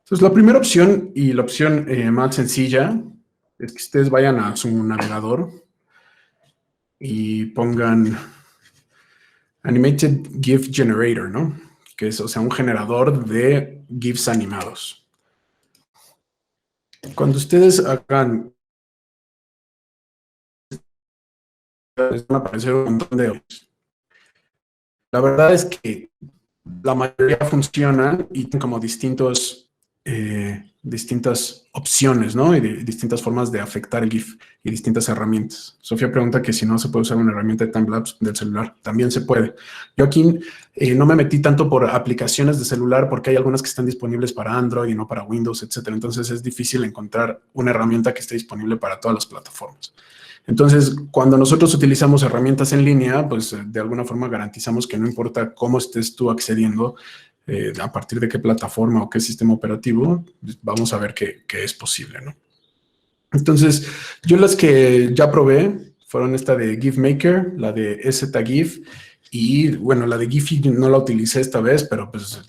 Entonces, la primera opción y la opción más sencilla es que ustedes vayan a su navegador y pongan Animated GIF Generator, ¿no? Que es, o sea, un generador de GIFs animados. Cuando ustedes hagan, les van a aparecer un montón de opciones. La verdad es que la mayoría funcionan y tienen como distintas opciones, ¿no? Y distintas formas de afectar el GIF y distintas herramientas. Sofía pregunta que si no se puede usar una herramienta de timelapse del celular. También se puede. Yo aquí no me metí tanto por aplicaciones de celular porque hay algunas que están disponibles para Android y no para Windows, etcétera. Entonces es difícil encontrar una herramienta que esté disponible para todas las plataformas. Entonces, cuando nosotros utilizamos herramientas en línea, pues de alguna forma garantizamos que no importa cómo estés tú accediendo, a partir de qué plataforma o qué sistema operativo, vamos a ver que es posible, ¿no? Entonces, yo las que ya probé fueron esta de GIFmaker, la de ZGIF, y bueno, la de Giphy no la utilicé esta vez, pero pues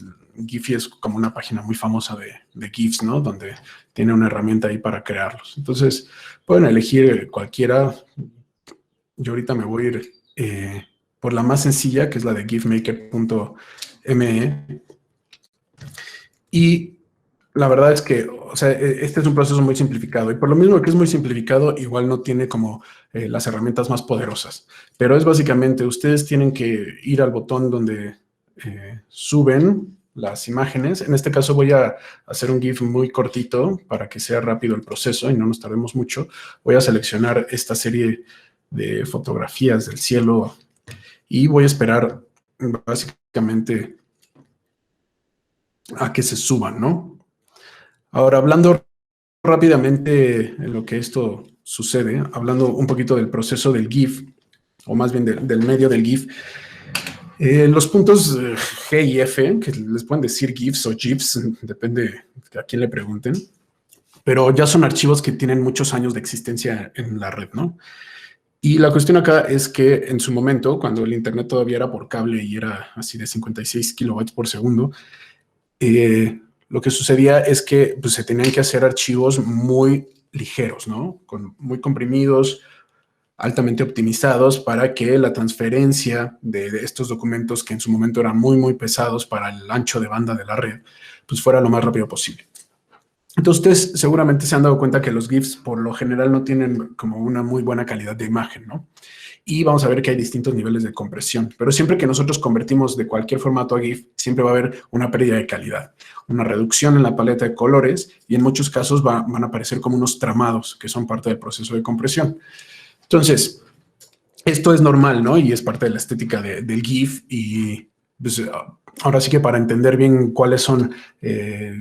Giphy es como una página muy famosa de GIFs, ¿no? Donde tiene una herramienta ahí para crearlos. Entonces, pueden elegir cualquiera. Yo ahorita me voy a ir por la más sencilla, que es la de gifmaker.me. Y la verdad es que, o sea, este es un proceso muy simplificado. Y por lo mismo que es muy simplificado, igual no tiene como las herramientas más poderosas. Pero es básicamente, ustedes tienen que ir al botón donde suben las imágenes. En este caso voy a hacer un GIF muy cortito para que sea rápido el proceso y no nos tardemos mucho. Voy a seleccionar esta serie de fotografías del cielo y voy a esperar básicamente a que se suban, ¿no? Ahora, hablando rápidamente en lo que esto sucede, hablando un poquito del proceso del GIF, o más bien del medio del GIF, los puntos G y F, que les pueden decir GIFs o GIFs, depende de a quién le pregunten, pero ya son archivos que tienen muchos años de existencia en la red, ¿no? Y la cuestión acá es que en su momento, cuando el internet todavía era por cable y era así de 56 kilobytes por segundo, lo que sucedía es que pues, se tenían que hacer archivos muy ligeros, ¿no? Muy comprimidos, altamente optimizados para que la transferencia de estos documentos, que en su momento eran muy, muy pesados para el ancho de banda de la red, pues fuera lo más rápido posible. Entonces, ustedes seguramente se han dado cuenta que los GIFs por lo general no tienen como una muy buena calidad de imagen, ¿no? Y vamos a ver que hay distintos niveles de compresión. Pero siempre que nosotros convertimos de cualquier formato a GIF, siempre va a haber una pérdida de calidad, una reducción en la paleta de colores y en muchos casos van a aparecer como unos tramados que son parte del proceso de compresión. Entonces, esto es normal, ¿no? Y es parte de la estética del GIF y pues, ahora sí que para entender bien cuáles son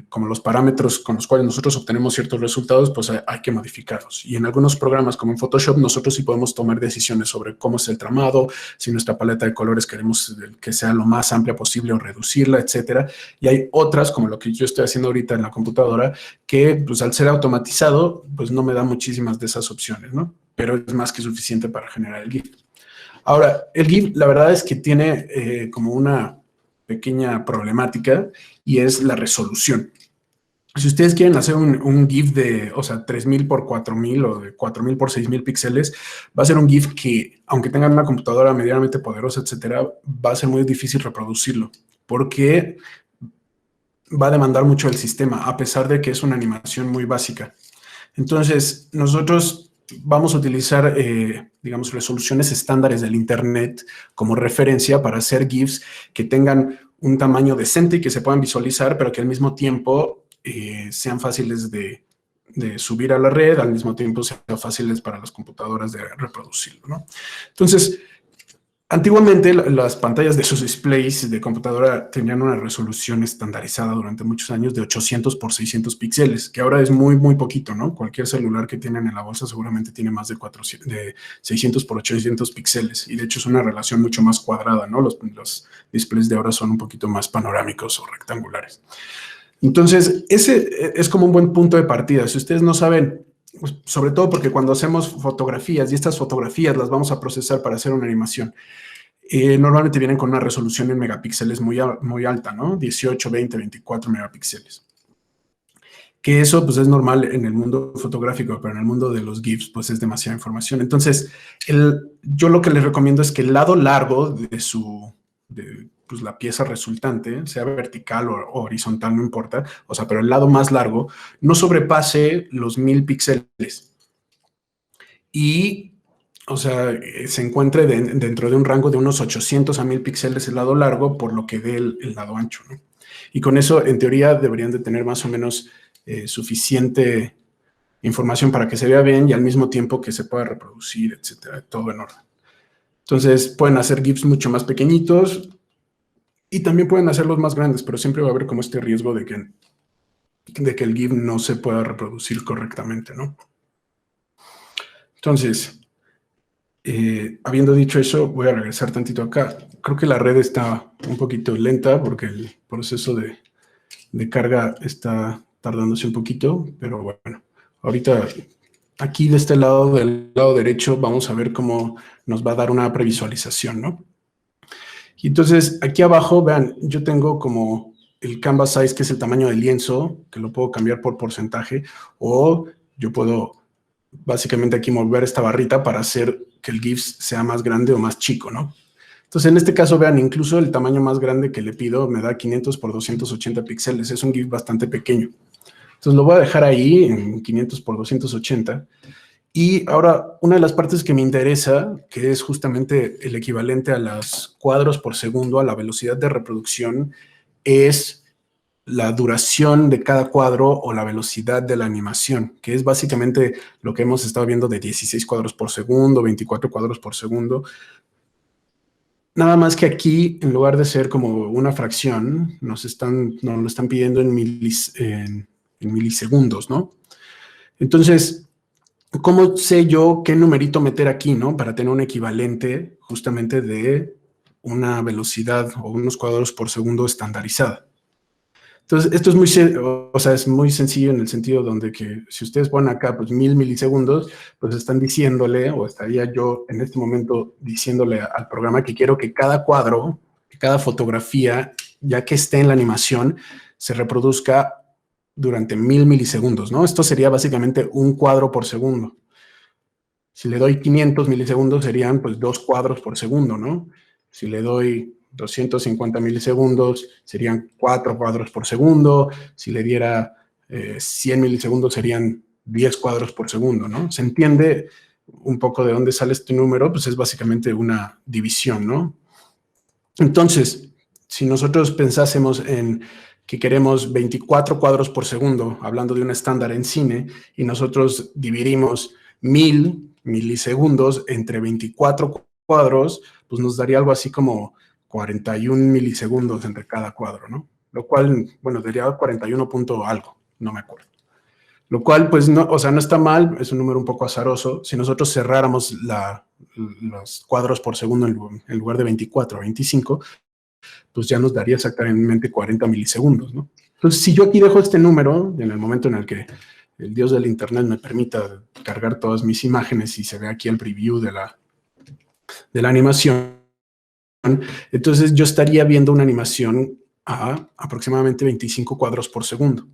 como los parámetros con los cuales nosotros obtenemos ciertos resultados, pues hay que modificarlos. Y en algunos programas como en Photoshop, nosotros sí podemos tomar decisiones sobre cómo es el tramado, si nuestra paleta de colores queremos que sea lo más amplia posible o reducirla, etcétera. Y hay otras, como lo que yo estoy haciendo ahorita en la computadora, que pues al ser automatizado, pues no me da muchísimas de esas opciones, ¿no? Pero es más que suficiente para generar el GIF. Ahora, el GIF, la verdad es que tiene como una pequeña problemática y es la resolución. Si ustedes quieren hacer un GIF de, o sea, 3000 por 4000 o de 4000 por 6000 píxeles, va a ser un GIF que, aunque tengan una computadora medianamente poderosa, etcétera, va a ser muy difícil reproducirlo porque va a demandar mucho el sistema, a pesar de que es una animación muy básica. Entonces, nosotros vamos a utilizar, digamos, resoluciones estándares del Internet como referencia para hacer GIFs que tengan un tamaño decente y que se puedan visualizar, pero que al mismo tiempo sean fáciles de subir a la red, al mismo tiempo sean fáciles para las computadoras de reproducirlo, ¿no? Entonces, antiguamente las pantallas de sus displays de computadora tenían una resolución estandarizada durante muchos años de 800 por 600 píxeles, que ahora es muy, muy poquito, ¿no? Cualquier celular que tienen en la bolsa seguramente tiene más de 600 por 800 píxeles y de hecho es una relación mucho más cuadrada, ¿no? Los displays de ahora son un poquito más panorámicos o rectangulares. Entonces, ese es como un buen punto de partida. Si ustedes no saben, pues, sobre todo porque cuando hacemos fotografías y estas fotografías las vamos a procesar para hacer una animación, normalmente vienen con una resolución en megapíxeles muy alta, ¿no? 18, 20, 24 megapíxeles. Que eso pues es normal en el mundo fotográfico, pero en el mundo de los GIFs pues es demasiada información. Entonces, yo lo que les recomiendo es que el lado largo de pues, la pieza resultante, sea vertical o horizontal, no importa, o sea, pero el lado más largo no sobrepase los 1000 píxeles. Y, o sea, se encuentre dentro de un rango de unos 800 a 1000 píxeles el lado largo, por lo que dé el lado ancho, ¿no? Y con eso, en teoría, deberían de tener más o menos suficiente información para que se vea bien y al mismo tiempo que se pueda reproducir, etcétera, todo en orden. Entonces, pueden hacer GIFs mucho más pequeñitos y también pueden hacerlos más grandes, pero siempre va a haber como este riesgo de que el GIF no se pueda reproducir correctamente, ¿no? Entonces, habiendo dicho eso, voy a regresar tantito acá. Creo que la red está un poquito lenta porque el proceso de carga está tardándose un poquito, pero bueno, ahorita aquí de este lado, del lado derecho, vamos a ver cómo nos va a dar una previsualización, ¿no? Y entonces, aquí abajo, vean, yo tengo como el canvas size, que es el tamaño del lienzo, que lo puedo cambiar por porcentaje, o yo puedo básicamente aquí mover esta barrita para hacer que el GIF sea más grande o más chico, ¿no? Entonces, en este caso, vean, incluso el tamaño más grande que le pido me da 500 por 280 píxeles. Es un GIF bastante pequeño. Entonces, lo voy a dejar ahí en 500 por 280. Y ahora, una de las partes que me interesa, que es justamente el equivalente a los cuadros por segundo, a la velocidad de reproducción, es la duración de cada cuadro o la velocidad de la animación, que es básicamente lo que hemos estado viendo de 16 cuadros por segundo, 24 cuadros por segundo. Nada más que aquí, en lugar de ser como una fracción, nos lo están pidiendo en milisegundos, ¿no? Entonces, ¿cómo sé yo qué numerito meter aquí, no? Para tener un equivalente justamente de una velocidad o unos cuadros por segundo estandarizada. Entonces, esto es es muy sencillo en el sentido donde que si ustedes ponen acá, pues 1000 milisegundos, pues están diciéndole, o estaría yo en este momento diciéndole al programa que quiero que cada cuadro, que cada fotografía, ya que esté en la animación, se reproduzca durante 1000 milisegundos, ¿no? Esto sería básicamente un cuadro por segundo. Si le doy 500 milisegundos, serían pues 2 cuadros por segundo, ¿no? Si le doy 250 milisegundos, serían 4 cuadros por segundo. Si le diera 100 milisegundos, serían 10 cuadros por segundo, ¿no? ¿Se entiende un poco de dónde sale este número? Pues es básicamente una división, ¿no? Entonces, si nosotros pensásemos en que queremos 24 cuadros por segundo, hablando de un estándar en cine, y nosotros dividimos 1000 milisegundos entre 24 cuadros, pues nos daría algo así como 41 milisegundos entre cada cuadro, ¿no? Lo cual, bueno, daría 41 punto algo, no me acuerdo. Lo cual, pues, no, o sea, no está mal, es un número un poco azaroso. Si nosotros cerráramos los cuadros por segundo en lugar de 24 a 25, pues ya nos daría exactamente 40 milisegundos, ¿no? Entonces, si yo aquí dejo este número, en el momento en el que el dios del internet me permita cargar todas mis imágenes y se ve aquí el preview de la animación, entonces yo estaría viendo una animación a aproximadamente 25 cuadros por segundo.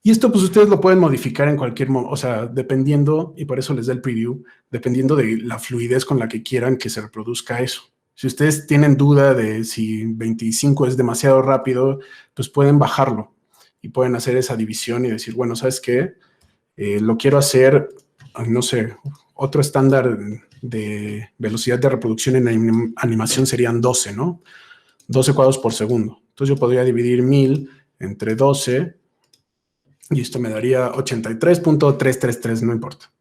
Y esto, pues, ustedes lo pueden modificar en cualquier momento, o sea, dependiendo, y por eso les da el preview, dependiendo de la fluidez con la que quieran que se reproduzca eso. Si ustedes tienen duda de si 25 es demasiado rápido, pues pueden bajarlo y pueden hacer esa división y decir, bueno, ¿sabes qué? Lo quiero hacer, no sé, otro estándar de velocidad de reproducción en animación serían 12, ¿no? 12 cuadros por segundo. Entonces yo podría dividir 1000 entre 12 y esto me daría 83.333, no importa.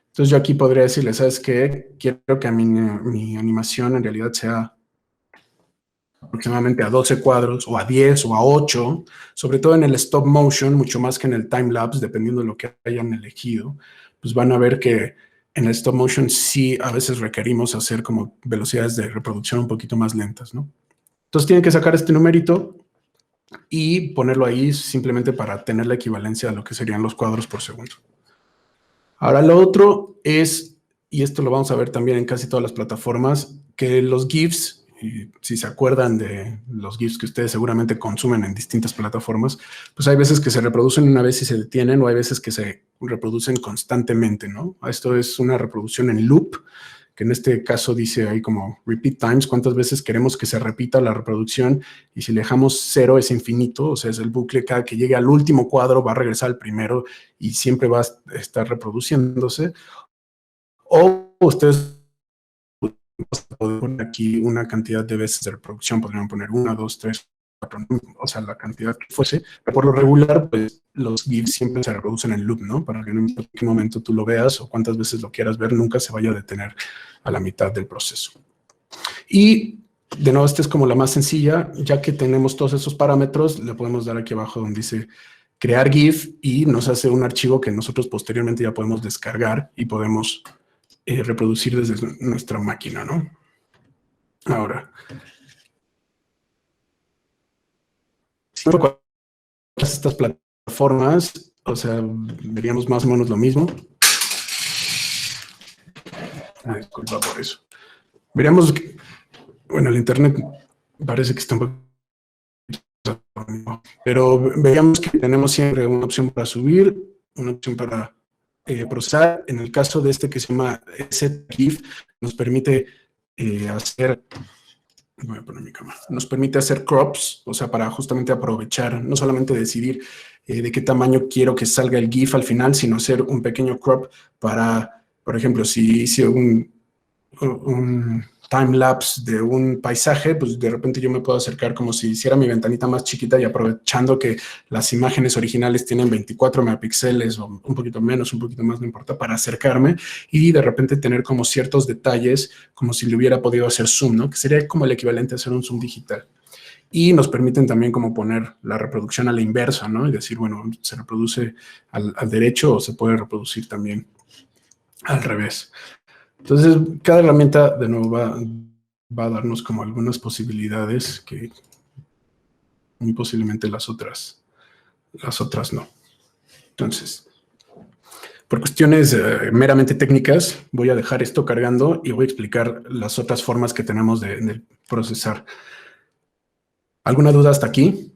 Entonces yo aquí podría decirle, ¿sabes qué? Quiero que mi animación en realidad sea aproximadamente a 12 cuadros, o a 10, o a 8, sobre todo en el stop motion, mucho más que en el time lapse, dependiendo de lo que hayan elegido. Pues van a ver que en el stop motion sí a veces requerimos hacer como velocidades de reproducción un poquito más lentas, ¿no? Entonces tienen que sacar este numerito y ponerlo ahí simplemente para tener la equivalencia a lo que serían los cuadros por segundo. Ahora, lo otro es, y esto lo vamos a ver también en casi todas las plataformas, que los GIFs y si se acuerdan de los GIFs que ustedes seguramente consumen en distintas plataformas, pues hay veces que se reproducen una vez y se detienen, o hay veces que se reproducen constantemente, ¿no? Esto es una reproducción en loop, que en este caso dice ahí como repeat times, cuántas veces queremos que se repita la reproducción, y si le dejamos 0 es infinito, o sea, es el bucle, cada que llegue al último cuadro va a regresar al primero y siempre va a estar reproduciéndose. O ustedes pueden poner aquí una cantidad de veces de reproducción, podrían poner 1, 2, 3, 4, o sea, la cantidad que fuese, pero por lo regular, pues los GIFs siempre se reproducen en loop, ¿no? Para que no importa en qué momento tú lo veas o cuántas veces lo quieras ver, nunca se vaya a detener a la mitad del proceso. Y de nuevo, esta es como la más sencilla, ya que tenemos todos esos parámetros, le podemos dar aquí abajo donde dice crear GIF y nos hace un archivo que nosotros posteriormente ya podemos descargar y podemos reproducir desde nuestra máquina, ¿no? Ahora, si no recuerdas estas plataformas, o sea, veríamos más o menos lo mismo. Disculpa por eso. Veríamos que, bueno, el internet parece que está un poco, pero veríamos que tenemos siempre una opción para subir, una opción para procesar. En el caso de este que se llama SetGIF, nos permite hacer, voy a poner mi cámara, nos permite hacer crops, o sea, para justamente aprovechar, no solamente decidir de qué tamaño quiero que salga el GIF al final, sino hacer un pequeño crop para, por ejemplo, si hice un time-lapse de un paisaje, pues de repente yo me puedo acercar como si hiciera mi ventanita más chiquita y aprovechando que las imágenes originales tienen 24 megapíxeles o un poquito menos, un poquito más, no importa, para acercarme y de repente tener como ciertos detalles como si le hubiera podido hacer zoom, ¿no? Que sería como el equivalente a hacer un zoom digital. Y nos permiten también como poner la reproducción a la inversa, ¿no? Y decir, bueno, se reproduce al derecho o se puede reproducir también al revés. Entonces, cada herramienta, de nuevo, va a darnos como algunas posibilidades que muy posiblemente las otras no. Entonces, por cuestiones meramente técnicas, voy a dejar esto cargando y voy a explicar las otras formas que tenemos de procesar. ¿Alguna duda hasta aquí?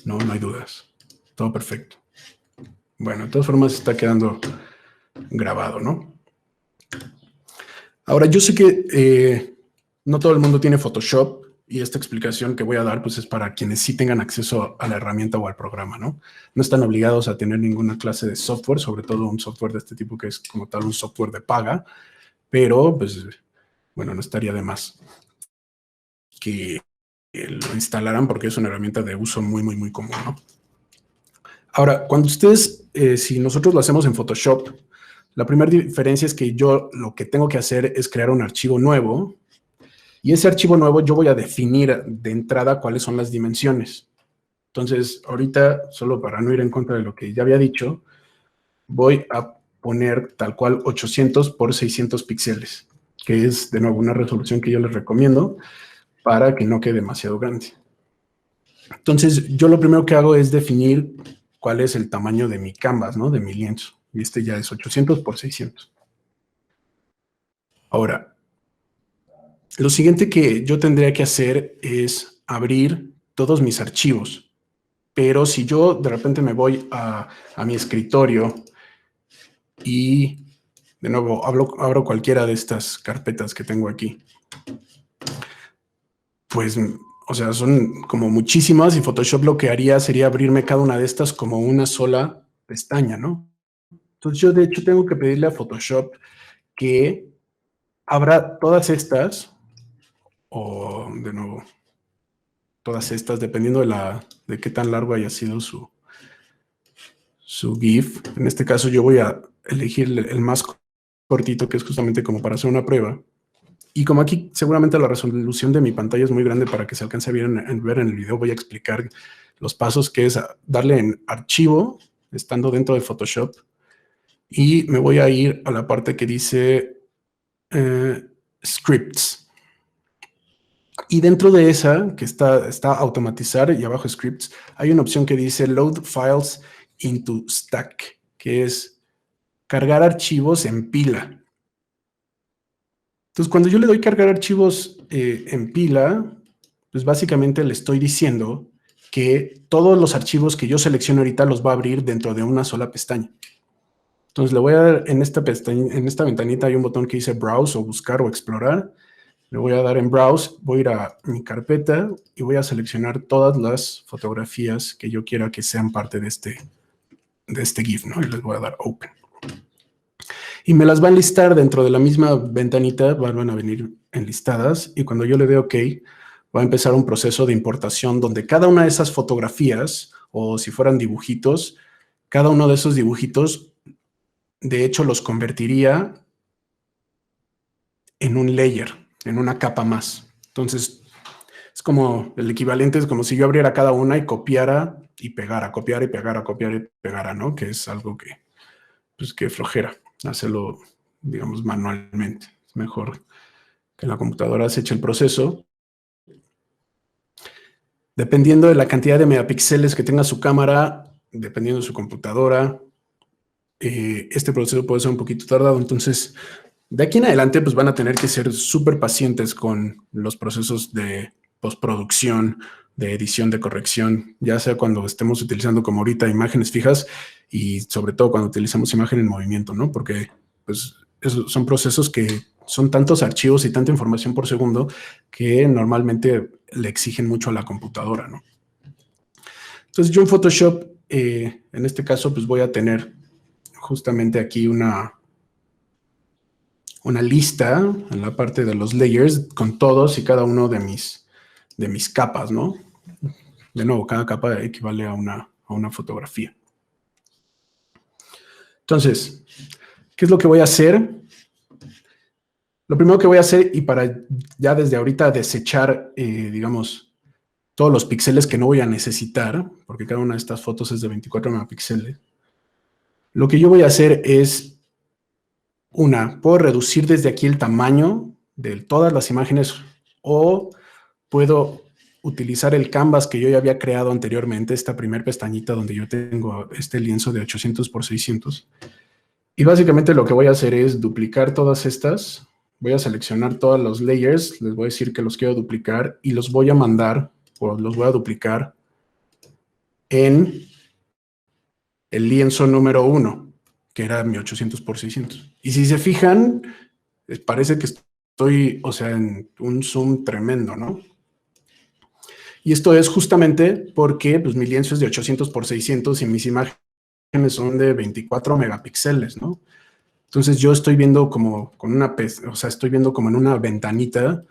No, no hay dudas. Todo perfecto. Bueno, de todas formas está quedando grabado, ¿no? Ahora, yo sé que no todo el mundo tiene Photoshop y esta explicación que voy a dar pues es para quienes sí tengan acceso a la herramienta o al programa, ¿no? No están obligados a tener ninguna clase de software, sobre todo un software de este tipo que es como tal un software de paga, pero pues, bueno, no estaría de más que lo instalaran porque es una herramienta de uso muy, muy, muy común, ¿no? Ahora, cuando ustedes, si nosotros lo hacemos en Photoshop, la primera diferencia es que yo lo que tengo que hacer es crear un archivo nuevo y ese archivo nuevo yo voy a definir de entrada cuáles son las dimensiones. Entonces, ahorita, solo para no ir en contra de lo que ya había dicho, voy a poner tal cual 800 por 600 píxeles, que es, de nuevo, una resolución que yo les recomiendo para que no quede demasiado grande. Entonces, yo lo primero que hago es definir cuál es el tamaño de mi canvas, ¿no? De mi lienzo. Y este ya es 800 por 600. Ahora, lo siguiente que yo tendría que hacer es abrir todos mis archivos. Pero si yo de repente me voy a mi escritorio y, de nuevo, abro cualquiera de estas carpetas que tengo aquí, pues, o sea, son como muchísimas y Photoshop lo que haría sería abrirme cada una de estas como una sola pestaña, ¿no? Entonces yo de hecho tengo que pedirle a Photoshop que abra todas estas, o de nuevo, todas estas, dependiendo de qué tan largo haya sido su GIF. En este caso yo voy a elegir el más cortito, que es justamente como para hacer una prueba. Y como aquí seguramente la resolución de mi pantalla es muy grande para que se alcance a ver en el video, voy a explicar los pasos, que es darle en archivo, estando dentro de Photoshop, y me voy a ir a la parte que dice Scripts. Y dentro de esa, que está automatizar y abajo Scripts, hay una opción que dice Load Files into Stack, que es cargar archivos en pila. Entonces, cuando yo le doy cargar archivos en pila, pues básicamente le estoy diciendo que todos los archivos que yo selecciono ahorita los va a abrir dentro de una sola pestaña. Entonces, le voy a dar en esta pestaña, en esta ventanita hay un botón que dice Browse o Buscar o Explorar. Le voy a dar en Browse, voy a ir a mi carpeta y voy a seleccionar todas las fotografías que yo quiera que sean parte de este GIF, ¿no? Y les voy a dar Open. Y me las va a enlistar dentro de la misma ventanita, van a venir enlistadas, y cuando yo le dé OK, va a empezar un proceso de importación donde cada una de esas fotografías, o si fueran dibujitos, cada uno de esos dibujitos, de hecho, los convertiría en un layer, en una capa más. Entonces, es como el equivalente, es como si yo abriera cada una y copiara y pegara, copiara y pegara, copiara y pegara, ¿no? Que es algo que, pues, que flojera hacerlo, digamos, manualmente. Es mejor que en la computadora se eche el proceso. Dependiendo de la cantidad de megapíxeles que tenga su cámara, dependiendo de su computadora, este proceso puede ser un poquito tardado. Entonces, de aquí en adelante, pues van a tener que ser súper pacientes con los procesos de postproducción, de edición, de corrección, ya sea cuando estemos utilizando como ahorita imágenes fijas y sobre todo cuando utilizamos imagen en movimiento, ¿no? Porque pues son procesos que son tantos archivos y tanta información por segundo que normalmente le exigen mucho a la computadora, ¿no? Entonces yo en Photoshop, en este caso, pues voy a tener justamente aquí una lista en la parte de los layers con todos y cada uno de mis capas, ¿no? De nuevo, cada capa equivale a una fotografía. Entonces, ¿qué es lo que voy a hacer? Lo primero que voy a hacer, y para ya desde ahorita desechar, digamos, todos los píxeles que no voy a necesitar, porque cada una de estas fotos es de 24 megapíxeles, lo que yo voy a hacer es, puedo reducir desde aquí el tamaño de todas las imágenes o puedo utilizar el canvas que yo ya había creado anteriormente, esta primer pestañita donde yo tengo este lienzo de 800 por 600. Y básicamente lo que voy a hacer es duplicar todas estas. Voy a seleccionar todos los layers, les voy a decir que los quiero duplicar y los voy a mandar, o los voy a duplicar en el lienzo número 1, que era mi 800 por 600. Y si se fijan, parece que estoy, o sea, en un zoom tremendo, ¿no? Y esto es justamente porque pues, mi lienzo es de 800 por 600 y mis imágenes son de 24 megapíxeles, ¿no? Entonces yo estoy viendo como estoy viendo como en una ventanita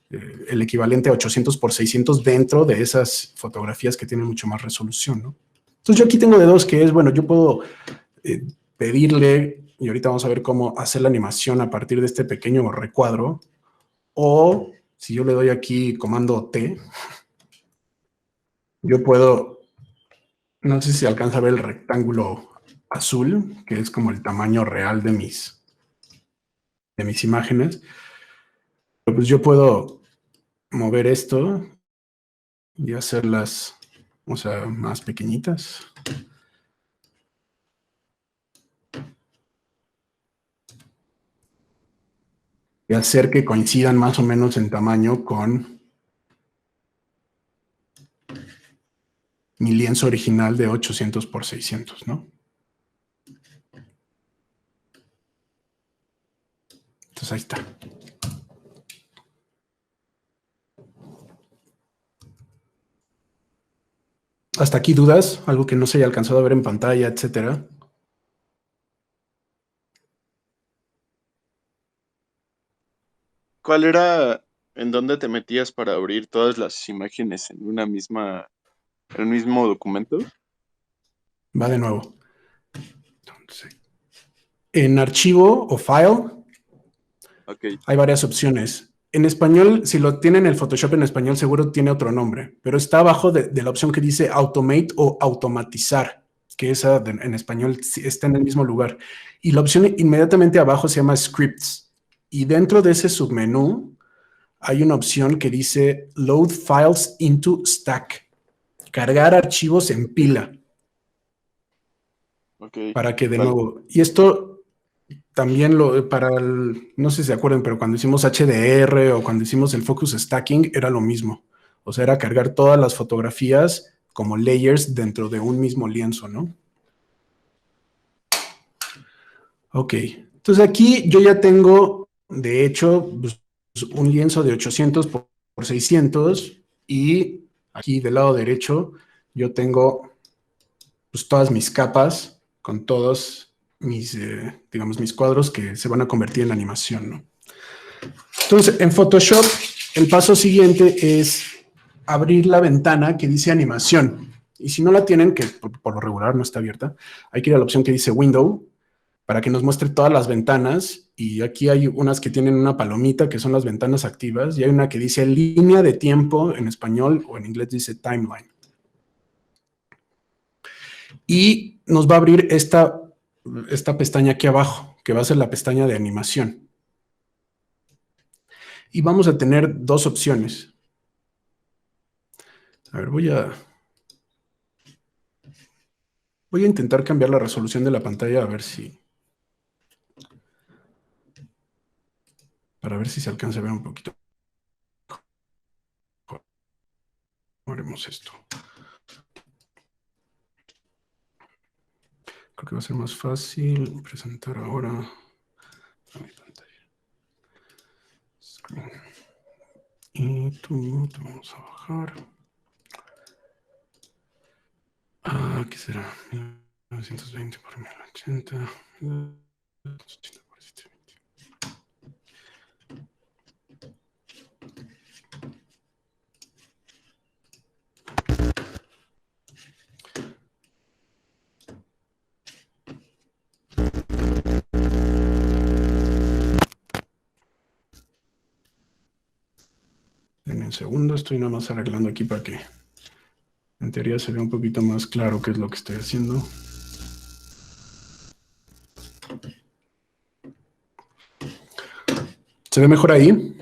el equivalente a 800 por 600 dentro de esas fotografías que tienen mucho más resolución, ¿no? Entonces yo aquí tengo de dos, que es, bueno, yo puedo pedirle, y ahorita vamos a ver cómo hacer la animación a partir de este pequeño recuadro, o si yo le doy aquí comando T, yo puedo, no sé si alcanza a ver el rectángulo azul, que es como el tamaño real de mis imágenes. Pero pues yo puedo mover esto y hacerlas, o sea, más pequeñitas. Y hacer que coincidan más o menos en tamaño con mi lienzo original de 800 por 600, ¿no? Entonces ahí está. ¿Hasta aquí dudas? ¿Algo que no se haya alcanzado a ver en pantalla, etcétera? ¿Cuál era en dónde te metías para abrir todas las imágenes en en el mismo documento? Va de nuevo. Entonces, en archivo o file Ok, hay varias opciones. En español, si lo tienen el Photoshop en español, seguro tiene otro nombre, pero está abajo de la opción que dice Automate o Automatizar, que esa en español está en el mismo lugar. Y la opción inmediatamente abajo se llama Scripts. Y dentro de ese submenú hay una opción que dice Load Files into Stack, cargar archivos en pila, ok, para que de vale. nuevo, y esto también no sé si se acuerdan, pero cuando hicimos HDR o cuando hicimos el focus stacking era lo mismo. O sea, era cargar todas las fotografías como layers dentro de un mismo lienzo, ¿no? Ok, entonces aquí yo ya tengo, de hecho, pues, un lienzo de 800 por 600 y aquí del lado derecho yo tengo pues, todas mis capas con todos mis, digamos, mis cuadros que se van a convertir en animación, ¿no? Entonces, en Photoshop, el paso siguiente es abrir la ventana que dice animación. Y si no la tienen, que por lo regular no está abierta, hay que ir a la opción que dice Window para que nos muestre todas las ventanas. Y aquí hay unas que tienen una palomita, que son las ventanas activas, y hay una que dice línea de tiempo en español o en inglés dice timeline. Y nos va a abrir esta pestaña aquí abajo, que va a ser la pestaña de animación. Y vamos a tener dos opciones. A ver, voy a intentar cambiar la resolución de la pantalla para ver si se alcanza a ver un poquito. Haremos esto. Creo que va a ser más fácil presentar ahora a mi pantalla. Screen. Y tú te vamos a bajar. ¿Qué será? 1920 por 1080. 80 por 720. En un segundo estoy nada más arreglando aquí para que en teoría se vea un poquito más claro qué es lo que estoy haciendo. ¿Se ve mejor ahí?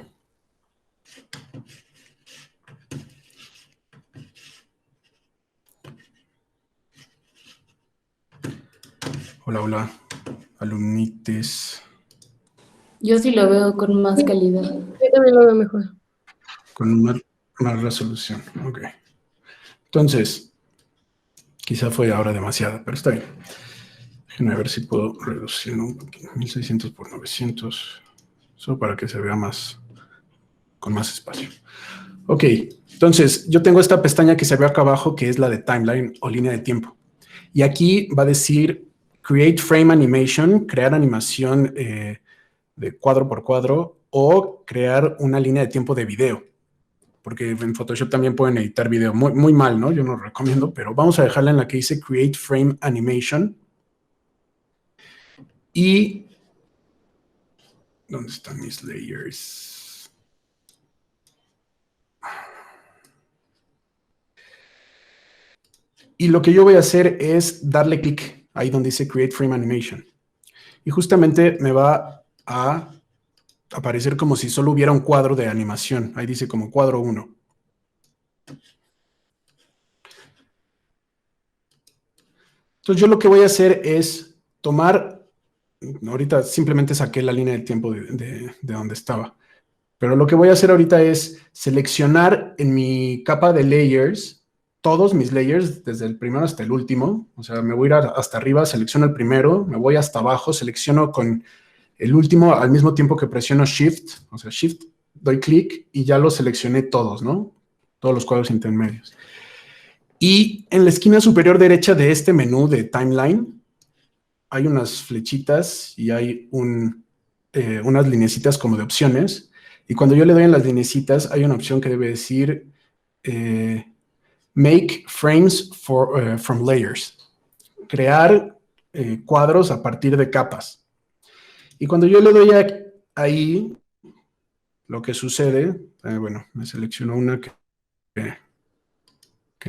Hola, hola, alumnites. Yo sí lo veo con más calidad. Yo también lo veo mejor. Con más resolución. Ok. Entonces, quizá fue ahora demasiada, pero está bien. Déjenme ver si puedo reducirlo un poquito. 1600 por 900. Solo para que se vea más, con más espacio. Ok, entonces yo tengo esta pestaña que se ve acá abajo, que es la de timeline o línea de tiempo. Y aquí va a decir Create Frame Animation, crear animación de cuadro por cuadro o crear una línea de tiempo de video. Porque en Photoshop también pueden editar video. Muy, muy mal, ¿no? Yo no lo recomiendo, pero vamos a dejarla en la que dice Create Frame Animation. Y ¿dónde están mis layers? Y lo que yo voy a hacer es darle clic ahí donde dice Create Frame Animation. Y justamente me va a aparecer como si solo hubiera un cuadro de animación. Ahí dice como cuadro 1. Entonces yo lo que voy a hacer es tomar, ahorita simplemente saqué la línea de tiempo de donde estaba. Pero lo que voy a hacer ahorita es seleccionar en mi capa de layers, todos mis layers, desde el primero hasta el último. O sea, me voy a ir hasta arriba, selecciono el primero, me voy hasta abajo, selecciono con el último al mismo tiempo que presiono Shift. O sea, Shift, doy clic y ya los seleccioné todos, ¿no? Todos los cuadros intermedios. Y en la esquina superior derecha de este menú de Timeline, hay unas flechitas y hay unas linecitas como de opciones. Y cuando yo le doy en las linecitas, hay una opción que debe decir Make Frames from Layers. Crear cuadros a partir de capas. Y cuando yo le doy ahí, lo que sucede, bueno, me selecciono una que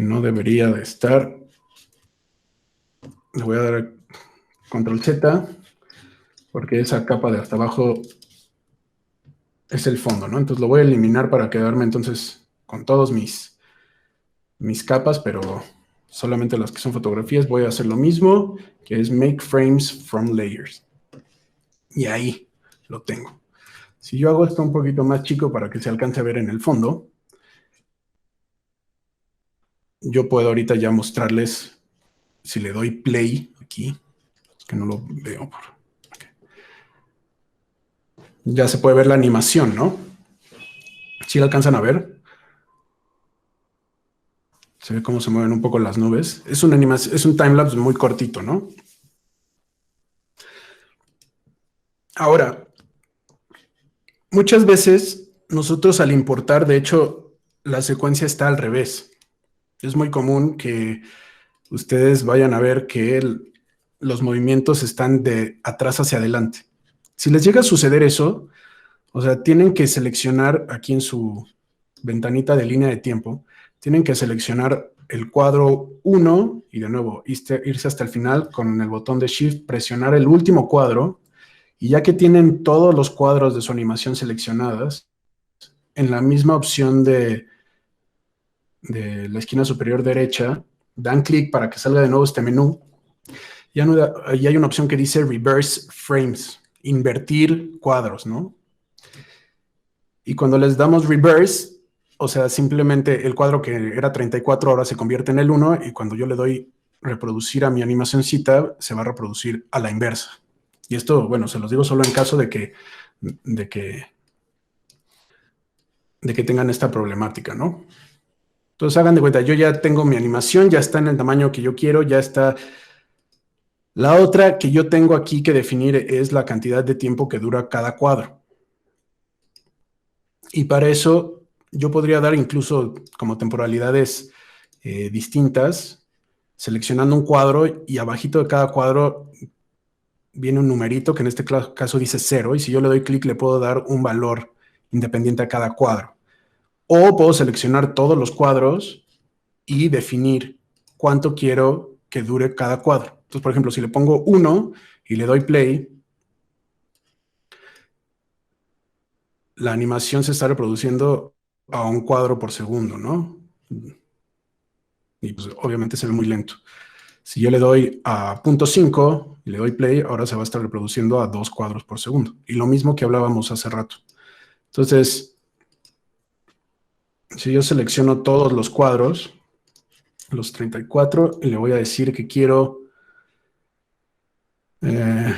no debería de estar. Le voy a dar Control Z, porque esa capa de hasta abajo es el fondo, ¿no? Entonces lo voy a eliminar para quedarme entonces con todos mis capas, pero solamente las que son fotografías. Voy a hacer lo mismo, que es Make Frames from Layers. Y ahí lo tengo. Si yo hago esto un poquito más chico para que se alcance a ver en el fondo, yo puedo ahorita ya mostrarles, si le doy play aquí, que no lo veo. Ya se puede ver la animación, ¿no? ¿Sí la alcanzan a ver? Se ve cómo se mueven un poco las nubes. Es una animación, es un timelapse muy cortito, ¿no? Ahora, muchas veces nosotros al importar, de hecho, la secuencia está al revés. Es muy común que ustedes vayan a ver que los movimientos están de atrás hacia adelante. Si les llega a suceder eso, o sea, tienen que seleccionar aquí en su ventanita de línea de tiempo, tienen que seleccionar el cuadro 1 y de nuevo irse hasta el final con el botón de Shift, presionar el último cuadro y ya que tienen todos los cuadros de su animación seleccionadas, en la misma opción de la esquina superior derecha, dan clic para que salga de nuevo este menú. Y hay una opción que dice Reverse Frames, invertir cuadros, ¿no? Y cuando les damos Reverse, o sea, simplemente el cuadro que era 34 ahora se convierte en el 1 y cuando yo le doy reproducir a mi animacioncita, se va a reproducir a la inversa. Y esto, bueno, se los digo solo en caso de que tengan esta problemática, ¿no? Entonces hagan de cuenta, yo ya tengo mi animación, ya está en el tamaño que yo quiero, ya está. La otra que yo tengo aquí que definir es la cantidad de tiempo que dura cada cuadro. Y para eso yo podría dar incluso como temporalidades distintas, seleccionando un cuadro y abajito de cada cuadro viene un numerito que en este caso dice 0 y si yo le doy clic le puedo dar un valor independiente a cada cuadro. O puedo seleccionar todos los cuadros y definir cuánto quiero que dure cada cuadro. Entonces, por ejemplo, si le pongo 1 y le doy play, la animación se está reproduciendo a un cuadro por segundo, ¿no? Y pues obviamente se ve muy lento. Si yo le doy a 0.5 y le doy play, ahora se va a estar reproduciendo a 2 cuadros por segundo. Y lo mismo que hablábamos hace rato. Entonces, si yo selecciono todos los cuadros, los 34, y le voy a decir que quiero, le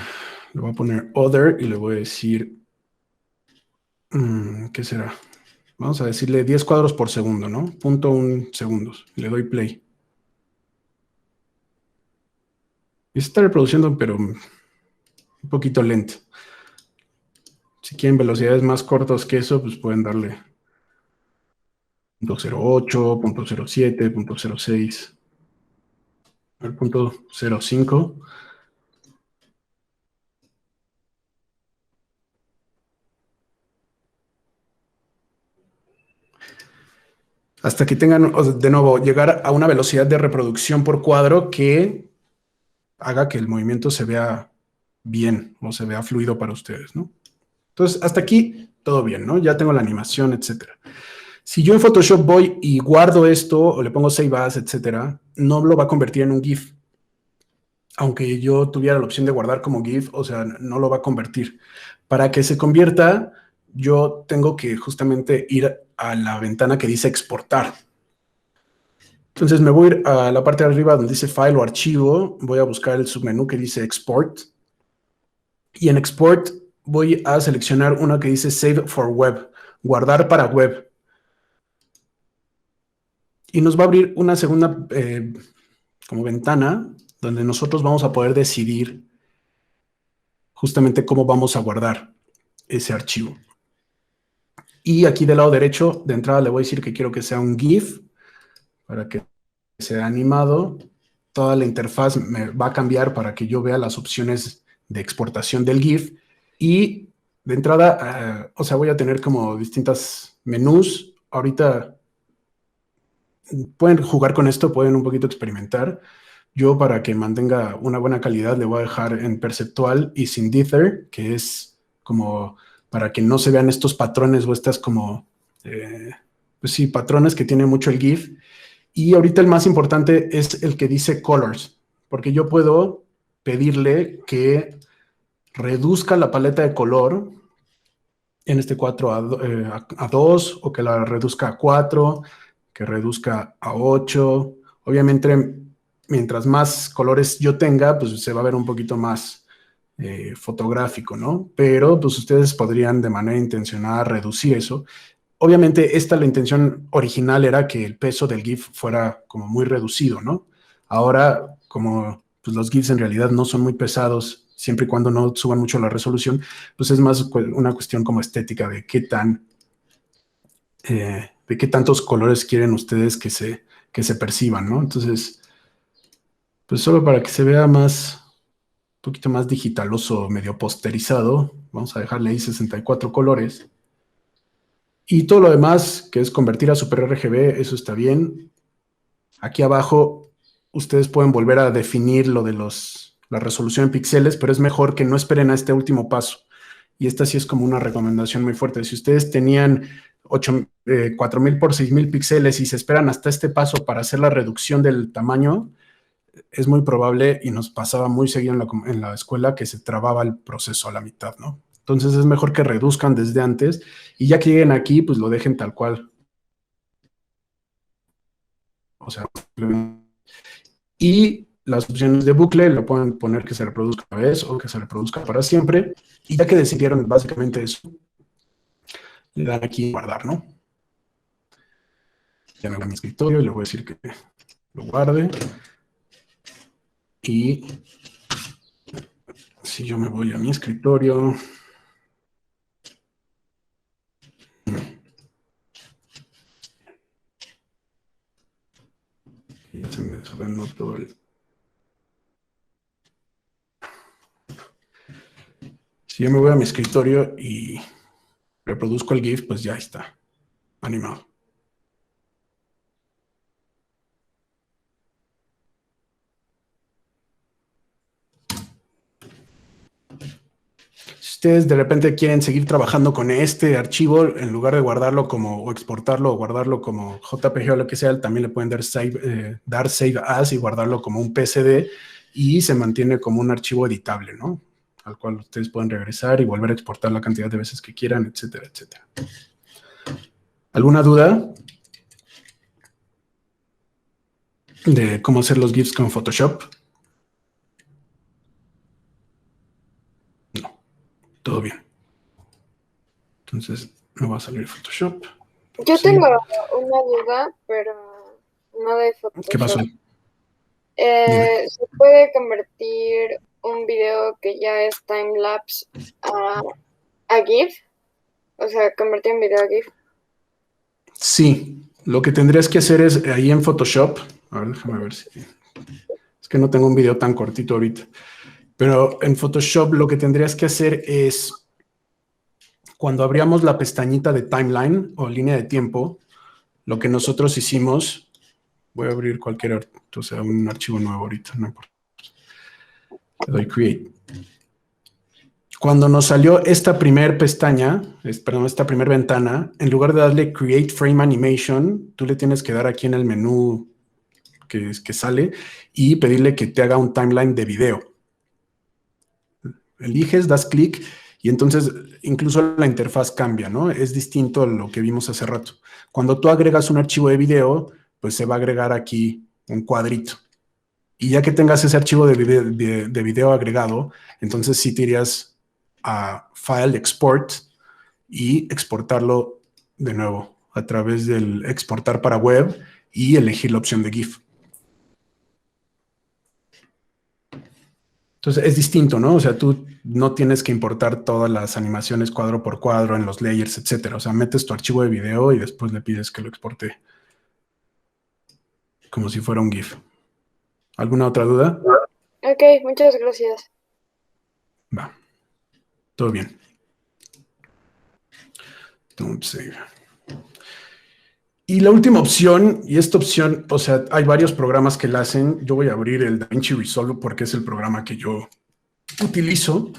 voy a poner Other y le voy a decir, ¿qué será? Vamos a decirle 10 cuadros por segundo, ¿no? 0.1 segundos. Le doy play. Y se está reproduciendo, pero un poquito lento. Si quieren velocidades más cortas que eso, pues pueden darle 0.08, 0.07, 0.06, al 0.05. Hasta que tengan, de nuevo, llegar a una velocidad de reproducción por cuadro que haga que el movimiento se vea bien o se vea fluido para ustedes, ¿no? Entonces, hasta aquí todo bien, ¿no? Ya tengo la animación, etcétera. Si yo en Photoshop voy y guardo esto o le pongo Save As, etcétera, no lo va a convertir en un GIF. Aunque yo tuviera la opción de guardar como GIF, o sea, no lo va a convertir. Para que se convierta, yo tengo que justamente ir a la ventana que dice exportar. Entonces me voy a ir a la parte de arriba donde dice File o Archivo, voy a buscar el submenú que dice Export. Y en Export voy a seleccionar uno que dice Save for Web, guardar para web. Y nos va a abrir una segunda como ventana donde nosotros vamos a poder decidir justamente cómo vamos a guardar ese archivo. Y aquí del lado derecho, de entrada le voy a decir que quiero que sea un GIF para que sea animado. Toda la interfaz me va a cambiar para que yo vea las opciones de exportación del GIF. Y de entrada, o sea, voy a tener como distintas menús. Ahorita pueden jugar con esto, pueden un poquito experimentar. Yo, para que mantenga una buena calidad, le voy a dejar en perceptual y sin dither, que es como para que no se vean estos patrones o estas como, pues sí, patrones que tiene mucho el GIF. Y ahorita el más importante es el que dice colors, porque yo puedo pedirle que reduzca la paleta de color, en este 4 a 2, o que la reduzca a 4, que reduzca a 8. Obviamente, mientras más colores yo tenga, pues se va a ver un poquito más fotográfico, ¿no? Pero pues ustedes podrían de manera intencionada reducir eso. Obviamente, la intención original era que el peso del GIF fuera como muy reducido, ¿no? Ahora, como pues, los GIFs en realidad no son muy pesados, siempre y cuando no suban mucho la resolución, pues es más una cuestión como estética de qué tantos colores quieren ustedes que se perciban, ¿no? Entonces, pues solo para que se vea más, un poquito más digitaloso, medio posterizado, vamos a dejarle ahí 64 colores. Y todo lo demás, que es convertir a Super RGB, eso está bien. Aquí abajo, ustedes pueden volver a definir lo de la resolución en píxeles, pero es mejor que no esperen a este último paso. Y esta sí es como una recomendación muy fuerte. Si ustedes tenían 4000 por 6000 píxeles y se esperan hasta este paso para hacer la reducción del tamaño, es muy probable, y nos pasaba muy seguido en la escuela, que se trababa el proceso a la mitad, ¿no? Entonces es mejor que reduzcan desde antes y ya que lleguen aquí, pues lo dejen tal cual. O sea, y las opciones de bucle lo pueden poner que se reproduzca una vez o que se reproduzca para siempre. Y ya que decidieron básicamente eso, le dan aquí guardar, ¿no? Ya me voy a mi escritorio y le voy a decir que lo guarde. Y si yo me voy a mi escritorio, ya se me desordenó todo el... Si yo me voy a mi escritorio y reproduzco el GIF, pues ya está animado. Si ustedes de repente quieren seguir trabajando con este archivo, en lugar de guardarlo como, o exportarlo o guardarlo como JPG o lo que sea, también le pueden dar save as y guardarlo como un PSD y se mantiene como un archivo editable, ¿no? Al cual ustedes pueden regresar y volver a exportar la cantidad de veces que quieran, etcétera, etcétera. ¿Alguna duda de cómo hacer los GIFs con Photoshop? No, todo bien. Entonces, me va a salir Photoshop. Yo Sí. tengo una duda, pero no de Photoshop. ¿Qué pasó? ¿Se puede convertir un video que ya es timelapse a GIF? O sea, convertir un video a GIF. Sí, lo que tendrías que hacer es ahí en Photoshop. A ver, déjame ver si... Es que no tengo un video tan cortito ahorita. Pero en Photoshop lo que tendrías que hacer es, cuando abríamos la pestañita de timeline o línea de tiempo, lo que nosotros hicimos, voy a abrir un archivo nuevo ahorita, no importa. Le doy create. Cuando nos salió esta primer pestaña, esta primer ventana, en lugar de darle create frame animation, tú le tienes que dar aquí en el menú que sale y pedirle que te haga un timeline de video. Eliges, das clic y entonces incluso la interfaz cambia, ¿no? Es distinto a lo que vimos hace rato. Cuando tú agregas un archivo de video, pues se va a agregar aquí un cuadrito. Y ya que tengas ese archivo de video agregado, entonces sí te irías a File, Export y exportarlo de nuevo a través del exportar para web y elegir la opción de GIF. Entonces es distinto, ¿no? O sea, tú no tienes que importar todas las animaciones cuadro por cuadro en los layers, etcétera. O sea, metes tu archivo de video y después le pides que lo exporte como si fuera un GIF. ¿Alguna otra duda? Ok, muchas gracias. Va. Todo bien. Don't save. Y la última opción, y esta opción, o sea, hay varios programas que la hacen. Yo voy a abrir el DaVinci Resolve porque es el programa que yo utilizo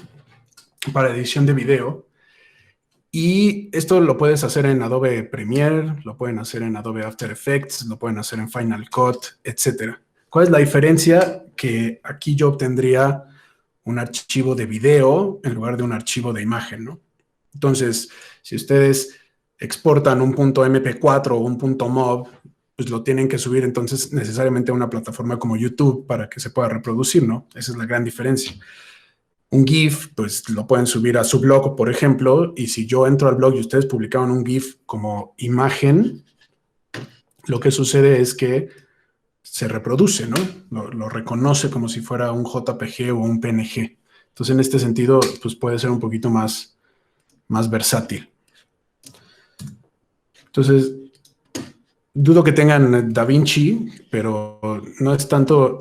para edición de video. Y esto lo puedes hacer en Adobe Premiere, lo pueden hacer en Adobe After Effects, lo pueden hacer en Final Cut, etc. ¿Cuál es la diferencia? Que aquí yo obtendría un archivo de video en lugar de un archivo de imagen, ¿no? Entonces, si ustedes exportan un .mp4 o un .mov, pues lo tienen que subir entonces necesariamente a una plataforma como YouTube para que se pueda reproducir, ¿no? Esa es la gran diferencia. Un GIF, pues lo pueden subir a su blog, por ejemplo, y si yo entro al blog y ustedes publicaron un GIF como imagen, lo que sucede es que se reproduce, ¿no? Lo reconoce como si fuera un JPG o un PNG. Entonces, en este sentido, pues puede ser un poquito más versátil. Entonces, dudo que tengan DaVinci, pero no es tanto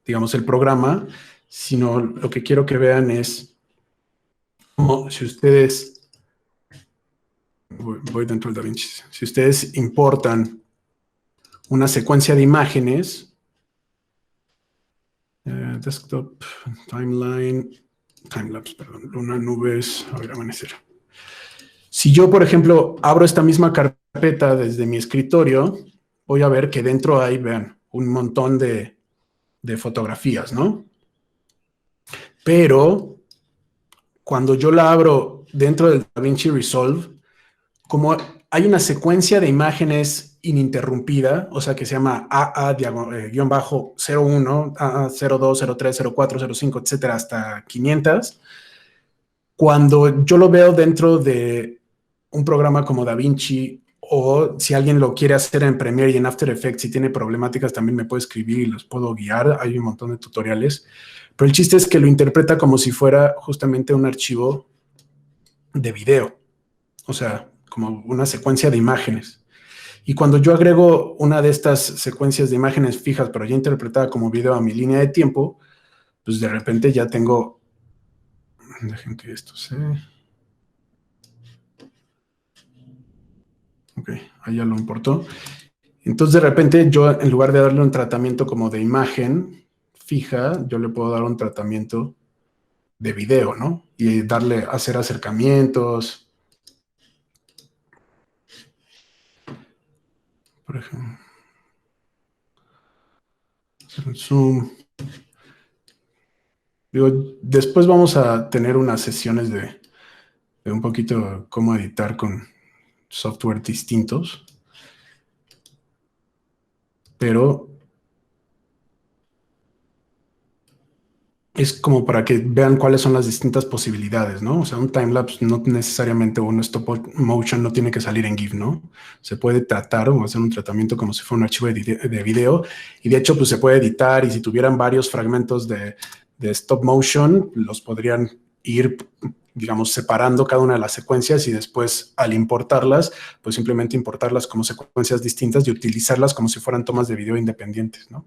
digamos, el programa, sino lo que quiero que vean es cómo si ustedes, voy dentro del DaVinci, si ustedes importan una secuencia de imágenes, desktop, timelapse, perdón, luna, nubes, a ver, amanecer. Si yo, por ejemplo, abro esta misma carpeta desde mi escritorio, voy a ver que dentro hay, vean, un montón de fotografías, ¿no? Pero cuando yo la abro dentro del DaVinci Resolve, como hay una secuencia de imágenes ininterrumpida, o sea que se llama AA-01, AA02, 03, 04, 05, etcétera, hasta 500. Cuando yo lo veo dentro de un programa como DaVinci, o si alguien lo quiere hacer en Premiere y en After Effects, si tiene problemáticas, también me puede escribir y los puedo guiar. Hay un montón de tutoriales. Pero el chiste es que lo interpreta como si fuera justamente un archivo de video. O sea, como una secuencia de imágenes. Y cuando yo agrego una de estas secuencias de imágenes fijas, pero ya interpretada como video a mi línea de tiempo, pues de repente ya tengo... Dejen que esto se... Ok, ahí ya lo importó. Entonces, de repente, yo en lugar de darle un tratamiento como de imagen fija, yo le puedo dar un tratamiento de video, ¿no? Y hacer acercamientos. Por ejemplo, hacer un zoom. Digo, después vamos a tener unas sesiones de un poquito cómo editar con software distintos. Pero es como para que vean cuáles son las distintas posibilidades, ¿no? O sea, un timelapse no necesariamente, un stop motion no tiene que salir en GIF, ¿no? Se puede tratar o hacer un tratamiento como si fuera un archivo de video, y de hecho, pues se puede editar, y si tuvieran varios fragmentos de stop motion, los podrían ir, digamos, separando cada una de las secuencias, y después, al importarlas, pues simplemente importarlas como secuencias distintas y utilizarlas como si fueran tomas de video independientes, ¿no?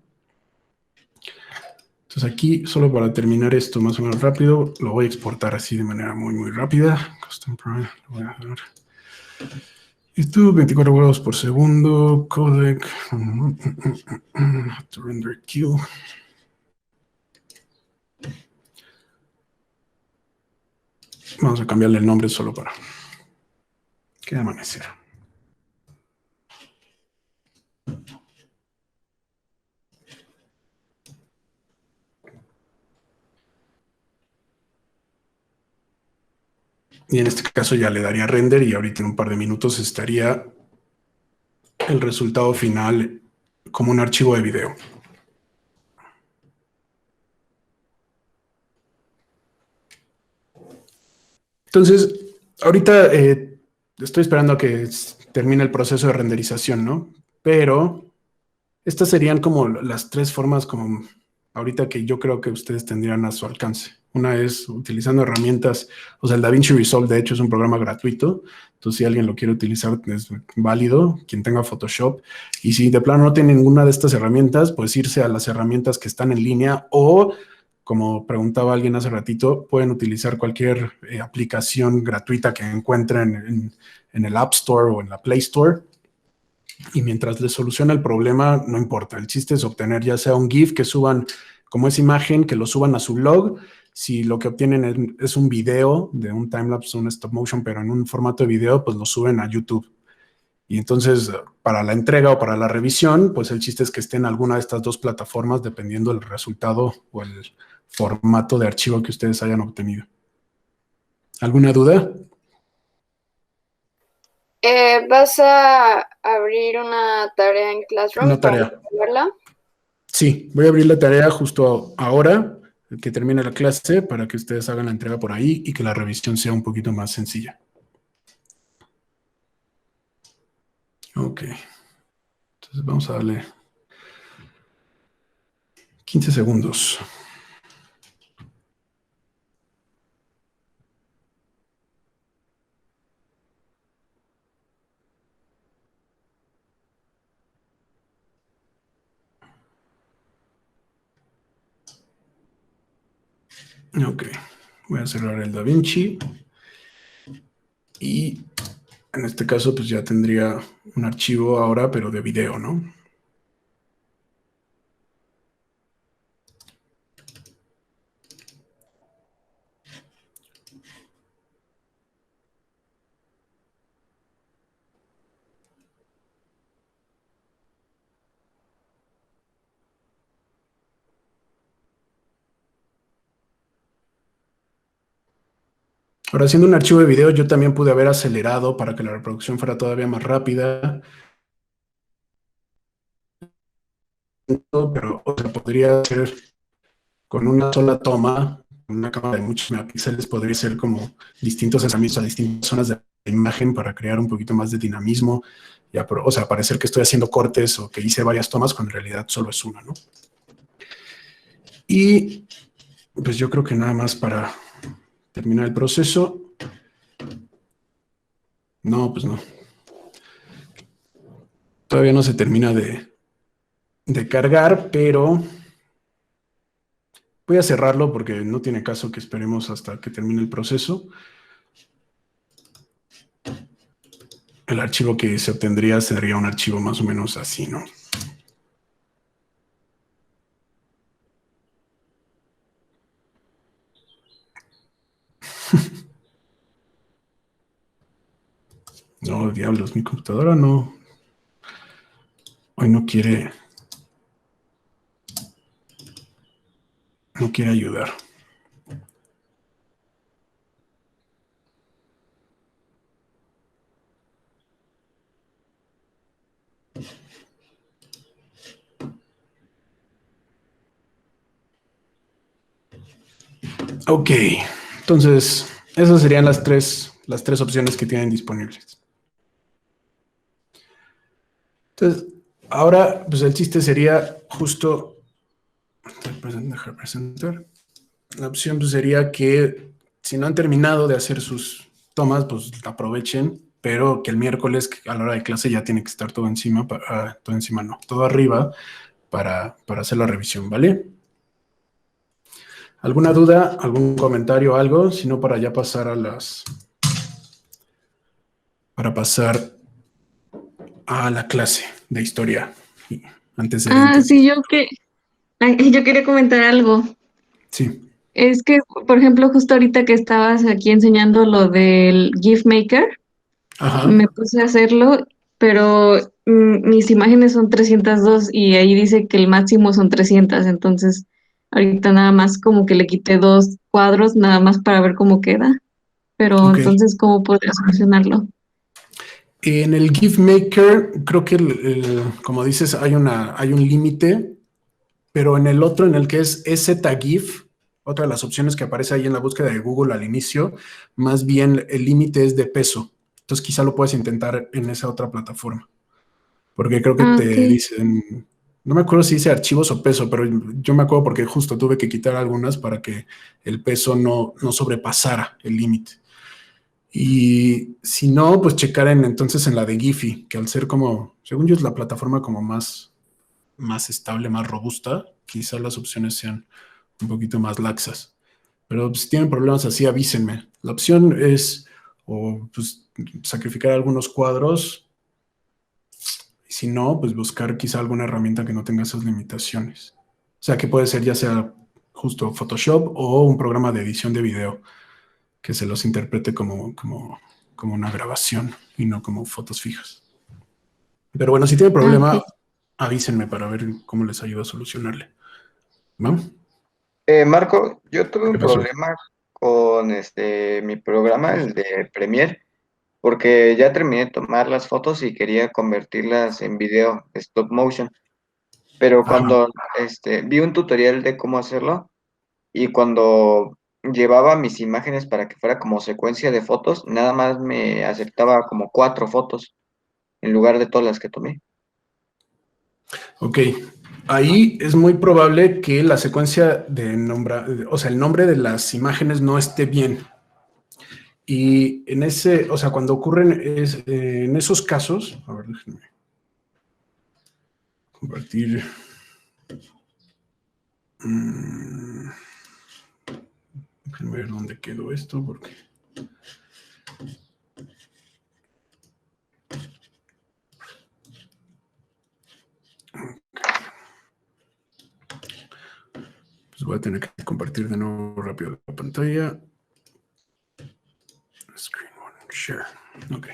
Entonces aquí, solo para terminar esto más o menos rápido, lo voy a exportar así de manera muy rápida. Custom Prime, lo voy a dar. YouTube, 24 cuadros por segundo, codec, to render queue. Vamos a cambiarle el nombre solo para que amanecer. Y en este caso ya le daría render, y ahorita en un par de minutos estaría el resultado final como un archivo de video. Entonces, ahorita estoy esperando a que termine el proceso de renderización, ¿no? Pero estas serían como las tres formas como ahorita que yo creo que ustedes tendrían a su alcance. Una es utilizando herramientas, o sea, el DaVinci Resolve de hecho es un programa gratuito, entonces si alguien lo quiere utilizar es válido, quien tenga Photoshop, y si de plano no tiene ninguna de estas herramientas, pues irse a las herramientas que están en línea, o como preguntaba alguien hace ratito, pueden utilizar cualquier aplicación gratuita que encuentren en el App Store o en la Play Store. Y mientras les soluciona el problema, no importa. El chiste es obtener ya sea un GIF que suban como esa imagen, que lo suban a su blog. Si lo que obtienen es un video de un timelapse o un stop motion, pero en un formato de video, pues lo suben a YouTube. Y entonces, para la entrega o para la revisión, pues el chiste es que esté en alguna de estas dos plataformas, dependiendo del resultado o el formato de archivo que ustedes hayan obtenido. ¿Alguna duda? ¿Vas a abrir una tarea en Classroom Una para tarea. verla? Sí, voy a abrir la tarea justo ahora, que termine la clase, para que ustedes hagan la entrega por ahí y que la revisión sea un poquito más sencilla. Ok. Entonces vamos a darle 15 segundos. Ok. Voy a cerrar el DaVinci. Y en este caso, pues ya tendría un archivo ahora, pero de video, ¿no? Ahora, siendo un archivo de video, yo también pude haber acelerado para que la reproducción fuera todavía más rápida, pero o sea, podría ser con una sola toma, con una cámara de muchos megapíxeles, podría ser como distintos acercamientos a distintas zonas de la imagen para crear un poquito más de dinamismo, o sea, parecer que estoy haciendo cortes o que hice varias tomas cuando en realidad solo es una, ¿no? Y pues yo creo que nada más para terminar el proceso. No, pues no. Todavía no se termina de cargar, pero voy a cerrarlo porque no tiene caso que esperemos hasta que termine el proceso. El archivo que se obtendría sería un archivo más o menos así, ¿no? No, diablos, mi computadora no. Hoy no quiere ayudar. Ok, entonces esas serían las tres opciones que tienen disponibles. Entonces, ahora, pues el chiste sería justo dejar presentar. La opción pues, sería que si no han terminado de hacer sus tomas, pues aprovechen, pero que el miércoles a la hora de clase ya tiene que estar todo encima, todo encima no, todo arriba para hacer la revisión, ¿vale? ¿Alguna duda, algún comentario, algo? Si no, para ya pasar a la clase de historia y antecedentes. Sí, yo quería comentar algo. Sí. Es que, por ejemplo, justo ahorita que estabas aquí enseñando lo del GIF Maker, Ajá. me puse a hacerlo, pero mis imágenes son 302 y ahí dice que el máximo son 300, entonces ahorita nada más como que le quité 2 cuadros nada más para ver cómo queda, pero Ok. entonces, ¿cómo podría solucionarlo? En el GIF Maker, creo que, como dices, hay un límite, pero en el otro, en el que es EZGIF, otra de las opciones que aparece ahí en la búsqueda de Google al inicio, más bien el límite es de peso. Entonces quizá lo puedes intentar en esa otra plataforma. Porque creo que te Ok. dicen, no me acuerdo si dice archivos o peso, pero yo me acuerdo porque justo tuve que quitar algunas para que el peso no sobrepasara el límite. Y si no, pues checar entonces en la de Giphy, que al ser como, según yo es la plataforma como más estable, más robusta, quizás las opciones sean un poquito más laxas. Pero si tienen problemas así, avísenme. La opción es o pues, sacrificar algunos cuadros. Y si no, pues buscar quizá alguna herramienta que no tenga esas limitaciones. O sea, que puede ser ya sea justo Photoshop o un programa de edición de video que se los interprete como una grabación y no como fotos fijas. Pero bueno, si tiene problema, ok. avísenme para ver cómo les ayudo a solucionarle. ¿No? Marco, yo tuve ¿Qué un pasó? problema con mi programa, el de Premiere, porque ya terminé de tomar las fotos y quería convertirlas en video stop motion, pero Ajá. cuando vi un tutorial de cómo hacerlo y cuando llevaba mis imágenes para que fuera como secuencia de fotos, nada más me aceptaba como 4 fotos en lugar de todas las que tomé. Ok. Ahí es muy probable que la secuencia de nombre, o sea, el nombre de las imágenes no esté bien. Y en ese, o sea, cuando ocurren en esos casos, a ver, déjenme compartir. Déjenme ver dónde quedó esto, porque. Pues voy a tener que compartir de nuevo rápido la pantalla. Screen one, share. Ok.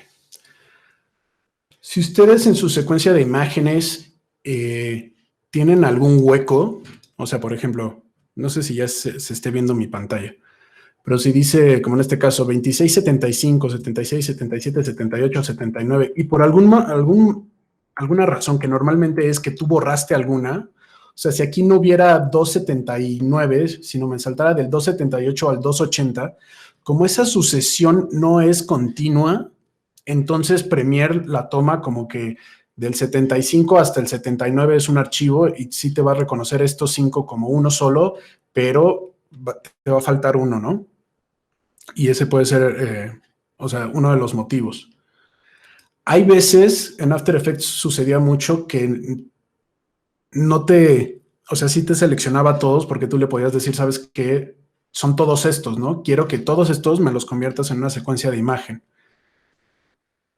Si ustedes en su secuencia de imágenes tienen algún hueco, o sea, por ejemplo, no sé si ya se esté viendo mi pantalla, pero si dice, como en este caso, 26, 75, 76, 77, 78, 79, y por alguna razón que normalmente es que tú borraste alguna, o sea, si aquí no hubiera 279, sino me saltara del 278 al 280, como esa sucesión no es continua, entonces Premiere la toma como que del 75 hasta el 79 es un archivo y sí te va a reconocer estos 5 como uno solo, pero te va a faltar uno, ¿no? Y ese puede ser, o sea, uno de los motivos. Hay veces, en After Effects sucedía mucho que no te, o sea, sí te seleccionaba todos porque tú le podías decir, ¿sabes qué? Son todos estos, ¿no? Quiero que todos estos me los conviertas en una secuencia de imagen,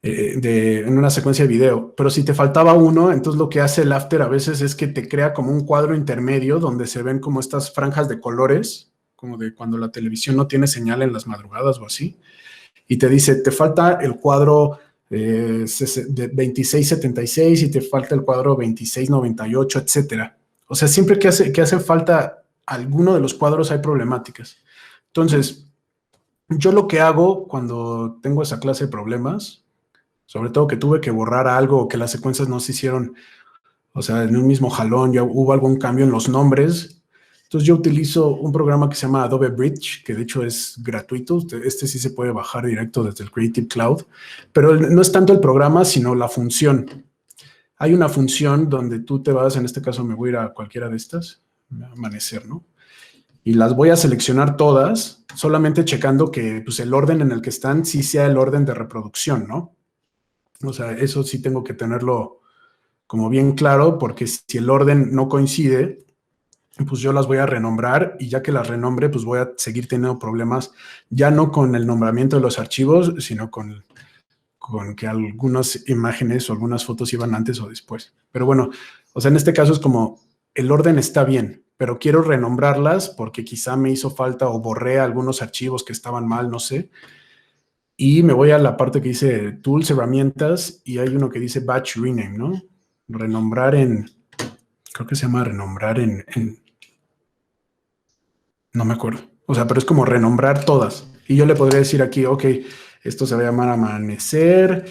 en una secuencia de video. Pero si te faltaba uno, entonces lo que hace el After a veces es que te crea como un cuadro intermedio donde se ven como estas franjas de colores, como de cuando la televisión no tiene señal en las madrugadas o así. Y te dice, te falta el cuadro de 2676 y te falta el cuadro 2698, etcétera. O sea, siempre que hace falta alguno de los cuadros hay problemáticas. Entonces, yo lo que hago cuando tengo esa clase de problemas, sobre todo que tuve que borrar algo o que las secuencias no se hicieron, o sea, en un mismo jalón ya hubo algún cambio en los nombres. Entonces yo utilizo un programa que se llama Adobe Bridge, que de hecho es gratuito. Este sí se puede bajar directo desde el Creative Cloud, pero no es tanto el programa, sino la función. Hay una función donde tú te vas, en este caso me voy a ir a cualquiera de estas, Amanecer, ¿no? Y las voy a seleccionar todas, solamente checando que pues, el orden en el que están sí sea el orden de reproducción, ¿no? O sea, eso sí tengo que tenerlo como bien claro, porque si el orden no coincide, pues yo las voy a renombrar y ya que las renombre, pues voy a seguir teniendo problemas, ya no con el nombramiento de los archivos, sino con que algunas imágenes o algunas fotos iban antes o después. Pero bueno, o sea, en este caso es como el orden está bien, pero quiero renombrarlas porque quizá me hizo falta o borré algunos archivos que estaban mal, no sé. Y me voy a la parte que dice Tools, herramientas, y hay uno que dice Batch Rename, ¿no? Renombrar creo que se llama renombrar no me acuerdo. O sea, pero es como renombrar todas. Y yo le podría decir aquí, ok, esto se va a llamar Amanecer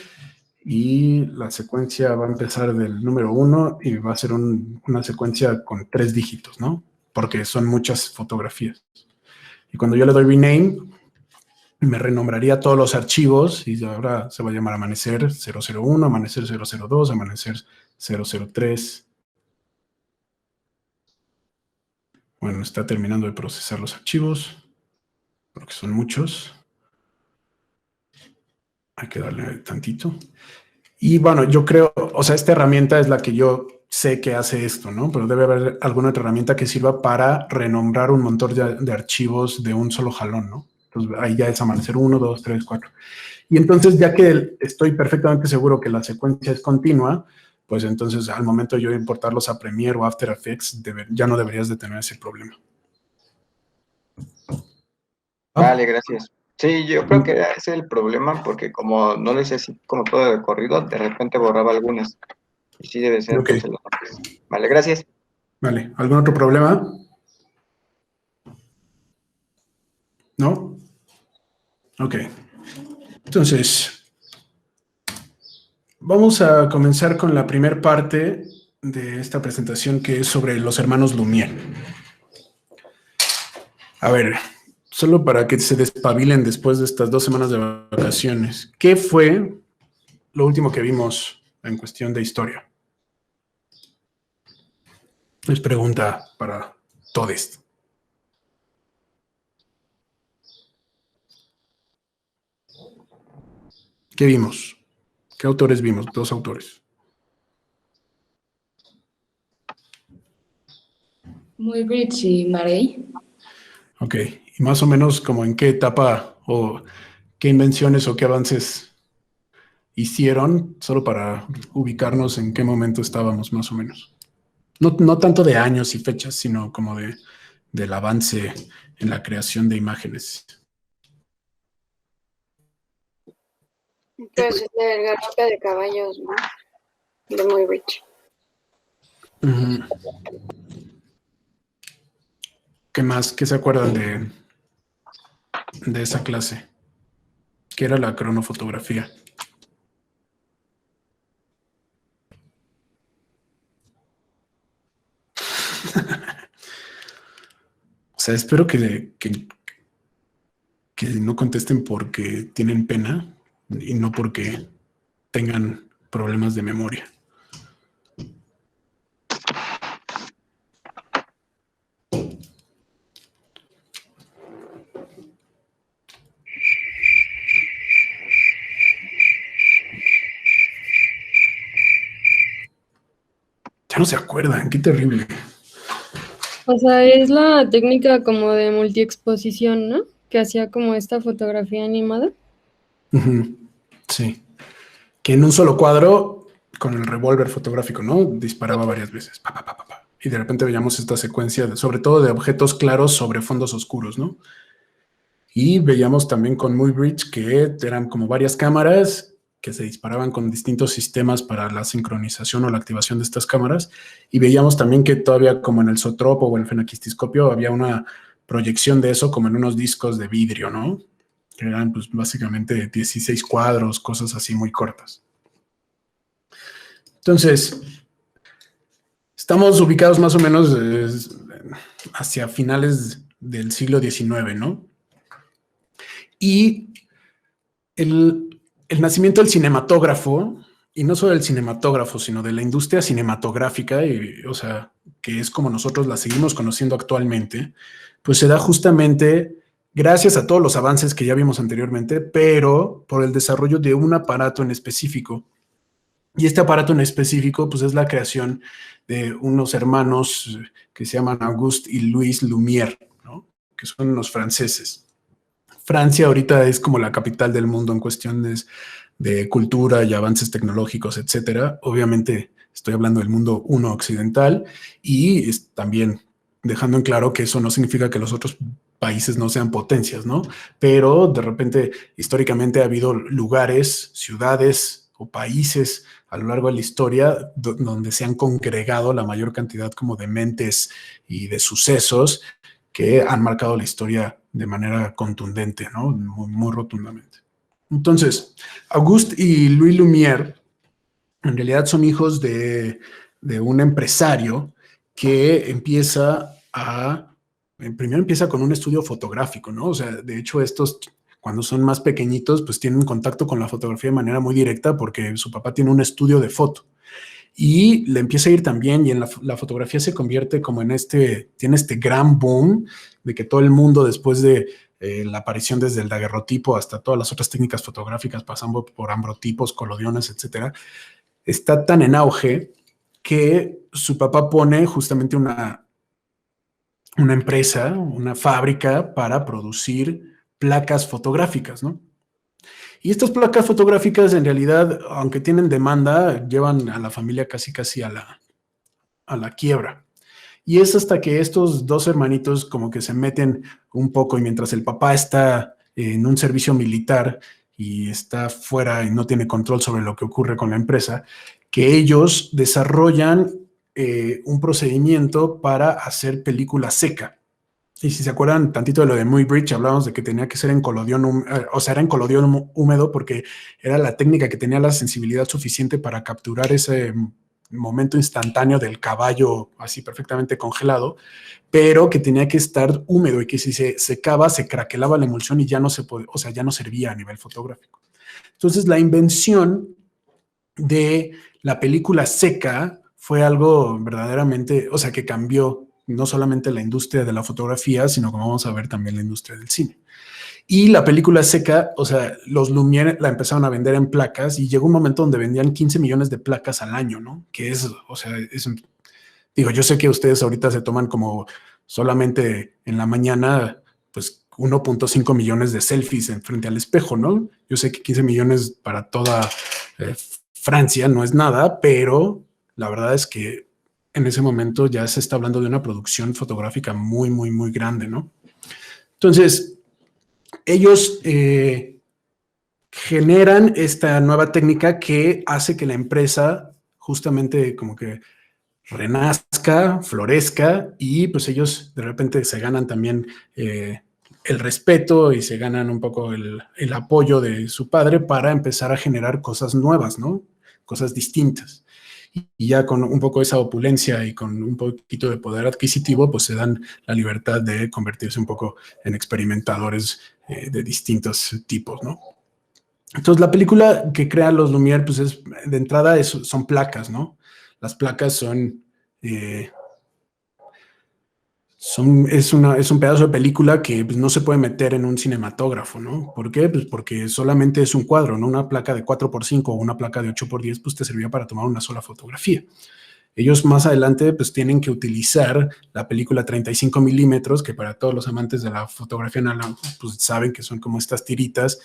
y la secuencia va a empezar del número 1 y va a ser una secuencia con 3 dígitos, ¿no? Porque son muchas fotografías. Y cuando yo le doy rename, me renombraría todos los archivos y ahora se va a llamar Amanecer 001, Amanecer 002, Amanecer 003. Bueno, está terminando de procesar los archivos, porque son muchos. Hay que darle tantito. Y bueno, yo creo, o sea, esta herramienta es la que yo sé que hace esto, ¿no? Pero debe haber alguna otra herramienta que sirva para renombrar un montón de archivos de un solo jalón, ¿no? Entonces ahí ya es Amanecer 1, 2, 3, 4. Y entonces, ya que estoy perfectamente seguro que la secuencia es continua, pues entonces al momento de yo importarlos a Premiere o After Effects, ya no deberías de tener ese problema. Vale, gracias. Sí, yo creo que ese es el problema porque como no lo hice así como todo de corrido, de repente borraba algunas. Y sí debe ser Ok. entonces los nombres. Vale, gracias. Vale, ¿algún otro problema? ¿No? Ok. Entonces, vamos a comenzar con la primera parte de esta presentación que es sobre los hermanos Lumière. A ver, solo para que se despabilen después de estas 2 semanas de vacaciones, ¿qué fue lo último que vimos en cuestión de historia? Es pregunta para todos. ¿Qué vimos? ¿Qué autores vimos? 2 autores. Muy Rich y Marey. Ok, y más o menos como en qué etapa o qué invenciones o qué avances hicieron, solo para ubicarnos en qué momento estábamos más o menos. No tanto de años y fechas, sino como del avance en la creación de imágenes. Pues el del galope de caballos, ¿no? De Muy Rich. Ujú. ¿Qué más? ¿Qué se acuerdan de esa clase? ¿Qué era la cronofotografía? O sea, espero que no contesten porque tienen pena y no porque tengan problemas de memoria. Ya no se acuerdan, qué terrible. O sea, es la técnica como de multiexposición, ¿no? Que hacía como esta fotografía animada. Ujú, sí. Que en un solo cuadro, con el revólver fotográfico, ¿no? Disparaba varias veces. Pa, pa, pa, pa, pa. Y de repente veíamos esta secuencia, sobre todo de objetos claros sobre fondos oscuros, ¿no? Y veíamos también con Muybridge que eran como varias cámaras que se disparaban con distintos sistemas para la sincronización o la activación de estas cámaras. Y veíamos también que todavía como en el zootropo o el fenoquistiscopio había una proyección de eso como en unos discos de vidrio, ¿no? Que eran pues básicamente 16 cuadros, cosas así muy cortas. Entonces, estamos ubicados más o menos hacia finales del siglo XIX, ¿no? Y el nacimiento del cinematógrafo, y no solo del cinematógrafo, sino de la industria cinematográfica, o sea, que es como nosotros la seguimos conociendo actualmente, pues se da justamente gracias a todos los avances que ya vimos anteriormente, pero por el desarrollo de un aparato en específico. Y este aparato en específico, pues es la creación de unos hermanos que se llaman Auguste y Louis Lumière, ¿no? Que son unos franceses. Francia ahorita es como la capital del mundo en cuestiones de cultura y avances tecnológicos, etcétera. Obviamente estoy hablando del mundo occidental y también dejando en claro que eso no significa que los otros países no sean potencias, ¿no? Pero de repente históricamente ha habido lugares, ciudades o países a lo largo de la historia donde se han congregado la mayor cantidad como de mentes y de sucesos que han marcado la historia de manera contundente, ¿no? Muy, muy rotundamente. Entonces, Auguste y Louis Lumière en realidad son hijos de un empresario que primero empieza con un estudio fotográfico, ¿no? O sea, de hecho, estos, cuando son más pequeñitos, pues tienen contacto con la fotografía de manera muy directa porque su papá tiene un estudio de foto. Y le empieza a ir también y en la fotografía se convierte como tiene este gran boom de que todo el mundo después de la aparición desde el daguerrotipo hasta todas las otras técnicas fotográficas, pasando por ambrotipos, colodiones, etcétera, está tan en auge que su papá pone justamente una empresa, una fábrica para producir placas fotográficas, ¿no? Y estas placas fotográficas en realidad, aunque tienen demanda, llevan a la familia casi a la quiebra. Y es hasta que estos 2 hermanitos como que se meten un poco y mientras el papá está en un servicio militar y está fuera y no tiene control sobre lo que ocurre con la empresa, que ellos desarrollan un procedimiento para hacer película seca. Y si se acuerdan tantito de lo de Muybridge, hablábamos de que tenía que ser en colodión, o sea, era en colodión húmedo porque era la técnica que tenía la sensibilidad suficiente para capturar ese momento instantáneo del caballo así perfectamente congelado, pero que tenía que estar húmedo y que si se secaba, se craquelaba la emulsión y ya no se podía, o sea, ya no servía a nivel fotográfico. Entonces, la invención de la película seca fue algo verdaderamente, o sea, que cambió no solamente la industria de la fotografía, sino como vamos a ver también la industria del cine. Y la película seca, o sea, los Lumière la empezaron a vender en placas y llegó un momento donde vendían 15 millones de placas al año, ¿no? Que es, o sea, digo, yo sé que ustedes ahorita se toman como solamente en la mañana, pues 1.5 millones de selfies en frente al espejo, ¿no? Yo sé que 15 millones para toda Francia no es nada, pero la verdad es que en ese momento ya se está hablando de una producción fotográfica muy, muy, muy grande, ¿no? Entonces, ellos generan esta nueva técnica que hace que la empresa justamente como que renazca, florezca y pues ellos de repente se ganan también el respeto y se ganan un poco el apoyo de su padre para empezar a generar cosas nuevas, ¿no? Cosas distintas. Y ya con un poco esa opulencia y con un poquito de poder adquisitivo, pues se dan la libertad de convertirse un poco en experimentadores de distintos tipos, ¿no? Entonces, la película que crean los Lumière, pues es, de entrada son placas, ¿no? Las placas son es un pedazo de película que pues, no se puede meter en un cinematógrafo, ¿no? ¿Por qué? Pues porque solamente es un cuadro, ¿no? Una placa de 4x5 o una placa de 8x10, pues te servía para tomar una sola fotografía. Ellos más adelante pues tienen que utilizar la película 35 milímetros, que para todos los amantes de la fotografía pues saben que son como estas tiritas,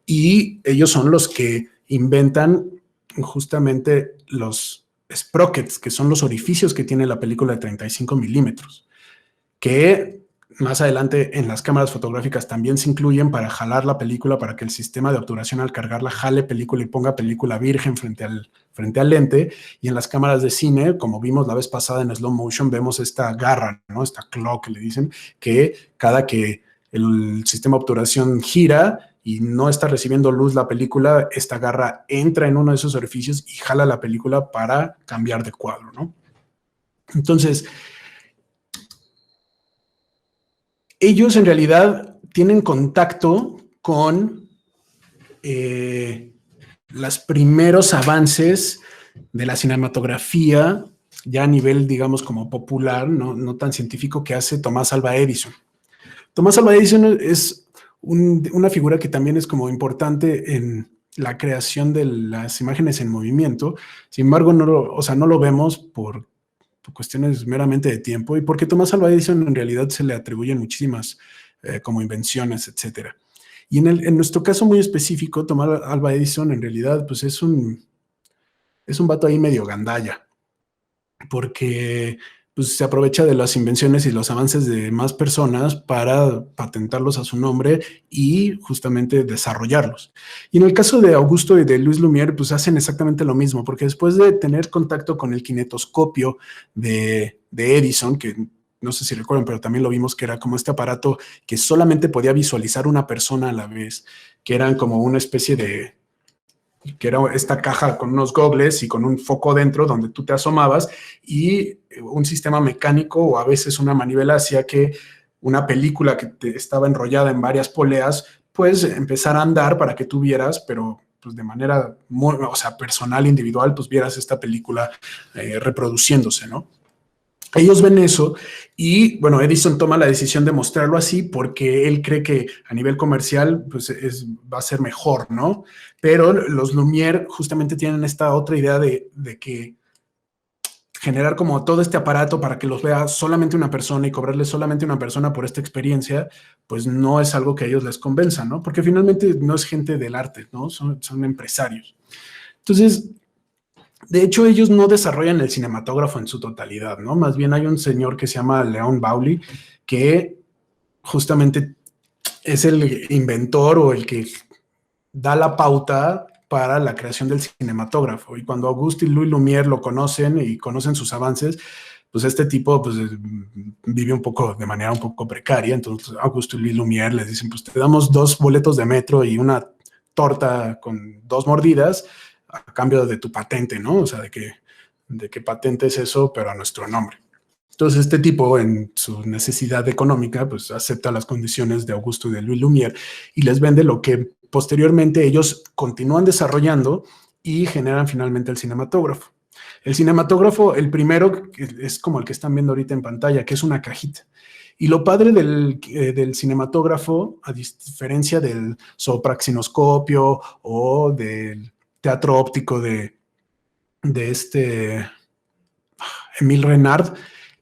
y ellos son los que inventan justamente los sprockets, que son los orificios que tiene la película de 35 milímetros, que más adelante en las cámaras fotográficas también se incluyen para jalar la película, para que el sistema de obturación al cargarla jale película y ponga película virgen frente al lente. Y en las cámaras de cine, como vimos la vez pasada en slow motion, vemos esta garra, ¿no? Esta claw que le dicen, que cada que el sistema de obturación gira y no está recibiendo luz la película, esta garra entra en uno de esos orificios y jala la película para cambiar de cuadro, ¿no? Entonces, ellos en realidad tienen contacto con los primeros avances de la cinematografía, ya a nivel, digamos, como popular, no tan científico, que hace Thomas Alva Edison. Thomas Alva Edison es una figura que también es como importante en la creación de las imágenes en movimiento. Sin embargo, no lo vemos por cuestiones meramente de tiempo y porque Thomas Alva Edison en realidad se le atribuyen muchísimas como invenciones, etcétera. Y en nuestro caso muy específico, Thomas Alva Edison en realidad pues es un vato ahí medio gandalla, porque pues, se aprovecha de las invenciones y los avances de más personas para patentarlos a su nombre y justamente desarrollarlos. Y en el caso de Augusto y de Louis Lumière, pues hacen exactamente lo mismo, porque después de tener contacto con el kinetoscopio de Edison, que no sé si recuerdan, pero también lo vimos que era como este aparato que solamente podía visualizar una persona a la vez, que eran como una especie de... que era esta caja con unos gogles y con un foco dentro donde tú te asomabas y un sistema mecánico o a veces una manivela hacía que una película que estaba enrollada en varias poleas, pues empezar a andar para que tú vieras, pero pues de manera muy, o sea, personal, individual, pues vieras esta película reproduciéndose, ¿no? Ellos ven eso y, bueno, Edison toma la decisión de mostrarlo así porque él cree que a nivel comercial pues va a ser mejor, ¿no? Pero los Lumière justamente tienen esta otra idea de que generar como todo este aparato para que los vea solamente una persona y cobrarle solamente una persona por esta experiencia, pues no es algo que a ellos les convenza, ¿no? Porque finalmente no es gente del arte, ¿no? Son empresarios. Entonces... de hecho, ellos no desarrollan el cinematógrafo en su totalidad, ¿no? Más bien hay un señor que se llama Leon Bouly, que justamente es el inventor o el que da la pauta para la creación del cinematógrafo. Y cuando Auguste y Louis Lumière lo conocen y conocen sus avances, pues este tipo pues, vive un poco de manera un poco precaria. Entonces Auguste y Louis Lumière les dicen, pues te damos 2 boletos de metro y una torta con 2 mordidas a cambio de tu patente, ¿no? O sea, de que patentes eso, pero a nuestro nombre. Entonces este tipo, en su necesidad económica, pues acepta las condiciones de Augusto y de Louis Lumière y les vende lo que posteriormente ellos continúan desarrollando y generan finalmente el cinematógrafo. El cinematógrafo, el primero, es como el que están viendo ahorita en pantalla, que es una cajita. Y lo padre del cinematógrafo, a diferencia del sopraxinoscopio o del teatro óptico de Emile Renard,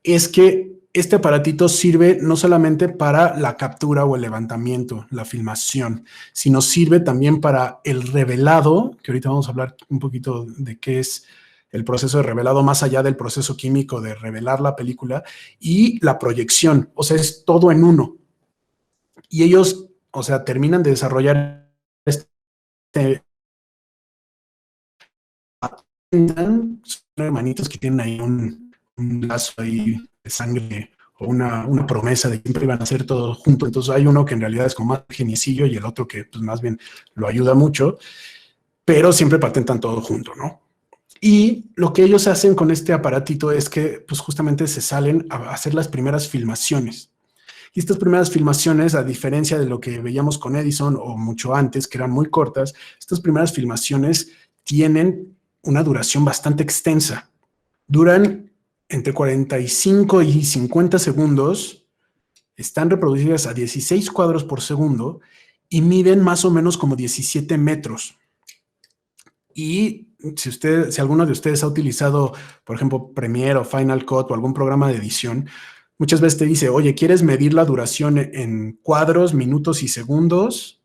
es que este aparatito sirve no solamente para la captura o el levantamiento, la filmación, sino sirve también para el revelado, que ahorita vamos a hablar un poquito de qué es el proceso de revelado, más allá del proceso químico de revelar la película, y la proyección, o sea, es todo en uno. Y ellos, o sea, terminan de desarrollar este son hermanitos que tienen ahí un lazo ahí de sangre o una promesa de que siempre iban a hacer todo junto. Entonces hay uno que en realidad es como más geniecillo y el otro que pues, más bien lo ayuda mucho, pero siempre patentan todo junto, ¿no? Y lo que ellos hacen con este aparatito es que pues justamente se salen a hacer las primeras filmaciones. Y estas primeras filmaciones, a diferencia de lo que veíamos con Edison o mucho antes, que eran muy cortas, estas primeras filmaciones tienen una duración bastante extensa. Duran entre 45 y 50 segundos, están reproducidas a 16 cuadros por segundo y miden más o menos como 17 metros. Y si alguno de ustedes ha utilizado, por ejemplo, Premiere o Final Cut o algún programa de edición, muchas veces te dice, oye, ¿quieres medir la duración en cuadros, minutos y segundos?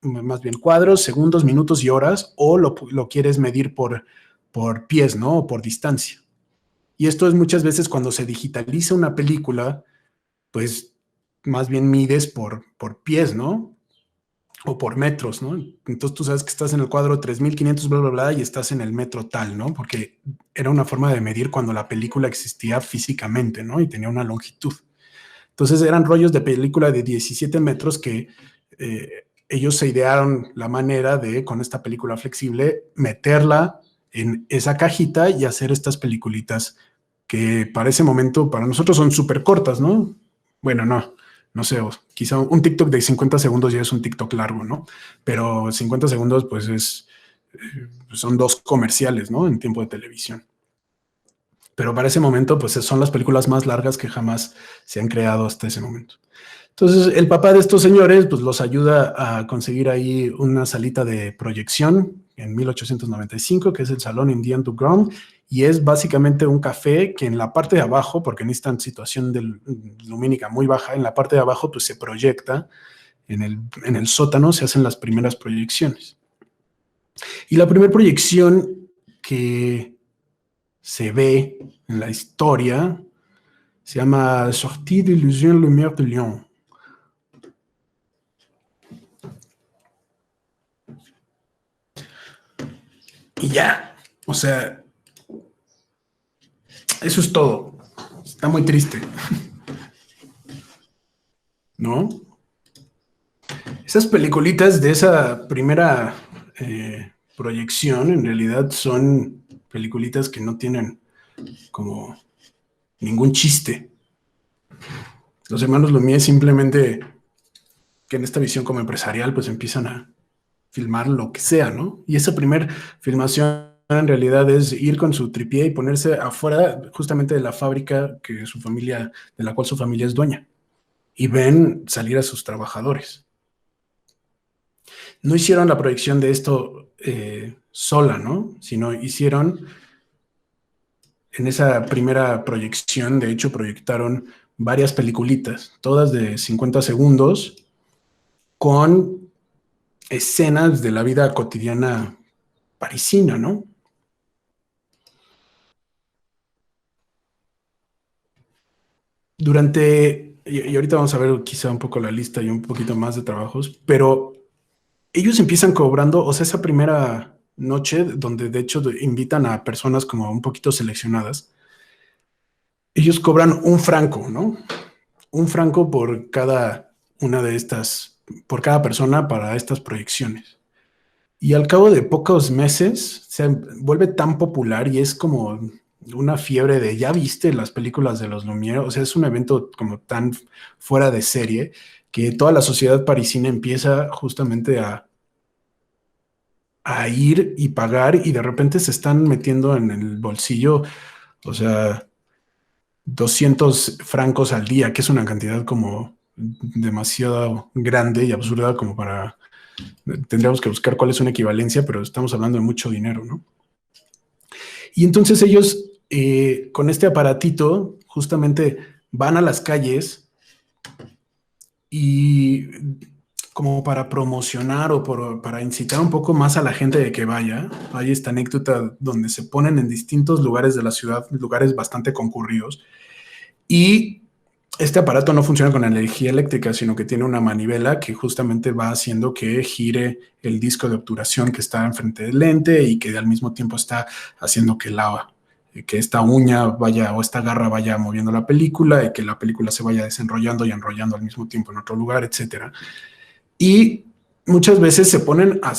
Más bien cuadros, segundos, minutos y horas, o lo quieres medir por pies, ¿no? O por distancia. Y esto es muchas veces cuando se digitaliza una película, pues más bien mides por pies, ¿no? O por metros, ¿no? Entonces tú sabes que estás en el cuadro 3500, bla, bla, bla, y estás en el metro tal, ¿no? Porque era una forma de medir cuando la película existía físicamente, ¿no? Y tenía una longitud. Entonces eran rollos de película de 17 metros que ellos se idearon la manera de, con esta película flexible, meterla en esa cajita y hacer estas peliculitas que para ese momento, para nosotros son súper cortas, ¿no? Bueno, no sé, quizá un TikTok de 50 segundos ya es un TikTok largo, ¿no? Pero 50 segundos, pues son 2 comerciales, ¿no? En tiempo de televisión. Pero para ese momento, pues son las películas más largas que jamás se han creado hasta ese momento. Entonces, el papá de estos señores, pues los ayuda a conseguir ahí una salita de proyección en 1895, que es el Salón Indian du Grand, y es básicamente un café que en la parte de abajo, porque necesitan situación lumínica muy baja, en la parte de abajo pues se proyecta, en el sótano se hacen las primeras proyecciones. Y la primera proyección que se ve en la historia se llama Sortie d'Illusion Lumière de Lyon. Y ya, o sea, eso es todo. Está muy triste. ¿No? Esas peliculitas de esa primera proyección en realidad son peliculitas que no tienen como ningún chiste. Los hermanos Lumière simplemente, que en esta visión como empresarial, pues empiezan a filmar lo que sea, ¿no? Y esa primera filmación en realidad es ir con su tripié y ponerse afuera justamente de la fábrica de la cual su familia es dueña. Y ven salir a sus trabajadores. No hicieron la proyección de esto sola, ¿no? Sino hicieron, en esa primera proyección, de hecho, proyectaron varias peliculitas, todas de 50 segundos, con escenas de la vida cotidiana parisina, ¿no? Y ahorita vamos a ver quizá un poco la lista y un poquito más de trabajos, pero ellos empiezan cobrando, o sea, esa primera noche, donde de hecho invitan a personas como un poquito seleccionadas, ellos cobran un franco, ¿no? Un franco por cada una de estas, por cada persona para estas proyecciones. Y al cabo de pocos meses se vuelve tan popular y es como una fiebre de, ¿ya viste las películas de los Lumière? O sea, es un evento como tan fuera de serie que toda la sociedad parisina empieza justamente a ir y pagar y de repente se están metiendo en el bolsillo, o sea, 200 francos al día, que es una cantidad como demasiado grande y absurda como para... Tendríamos que buscar cuál es una equivalencia, pero estamos hablando de mucho dinero, ¿no? Y entonces ellos, con este aparatito, justamente van a las calles y como para promocionar o para incitar un poco más a la gente de que vaya, hay esta anécdota donde se ponen en distintos lugares de la ciudad, lugares bastante concurridos, y este aparato no funciona con energía eléctrica, sino que tiene una manivela que justamente va haciendo que gire el disco de obturación que está enfrente del lente y que al mismo tiempo está haciendo que esta uña vaya o esta garra vaya moviendo la película y que la película se vaya desenrollando y enrollando al mismo tiempo en otro lugar, etcétera. Y muchas veces se ponen a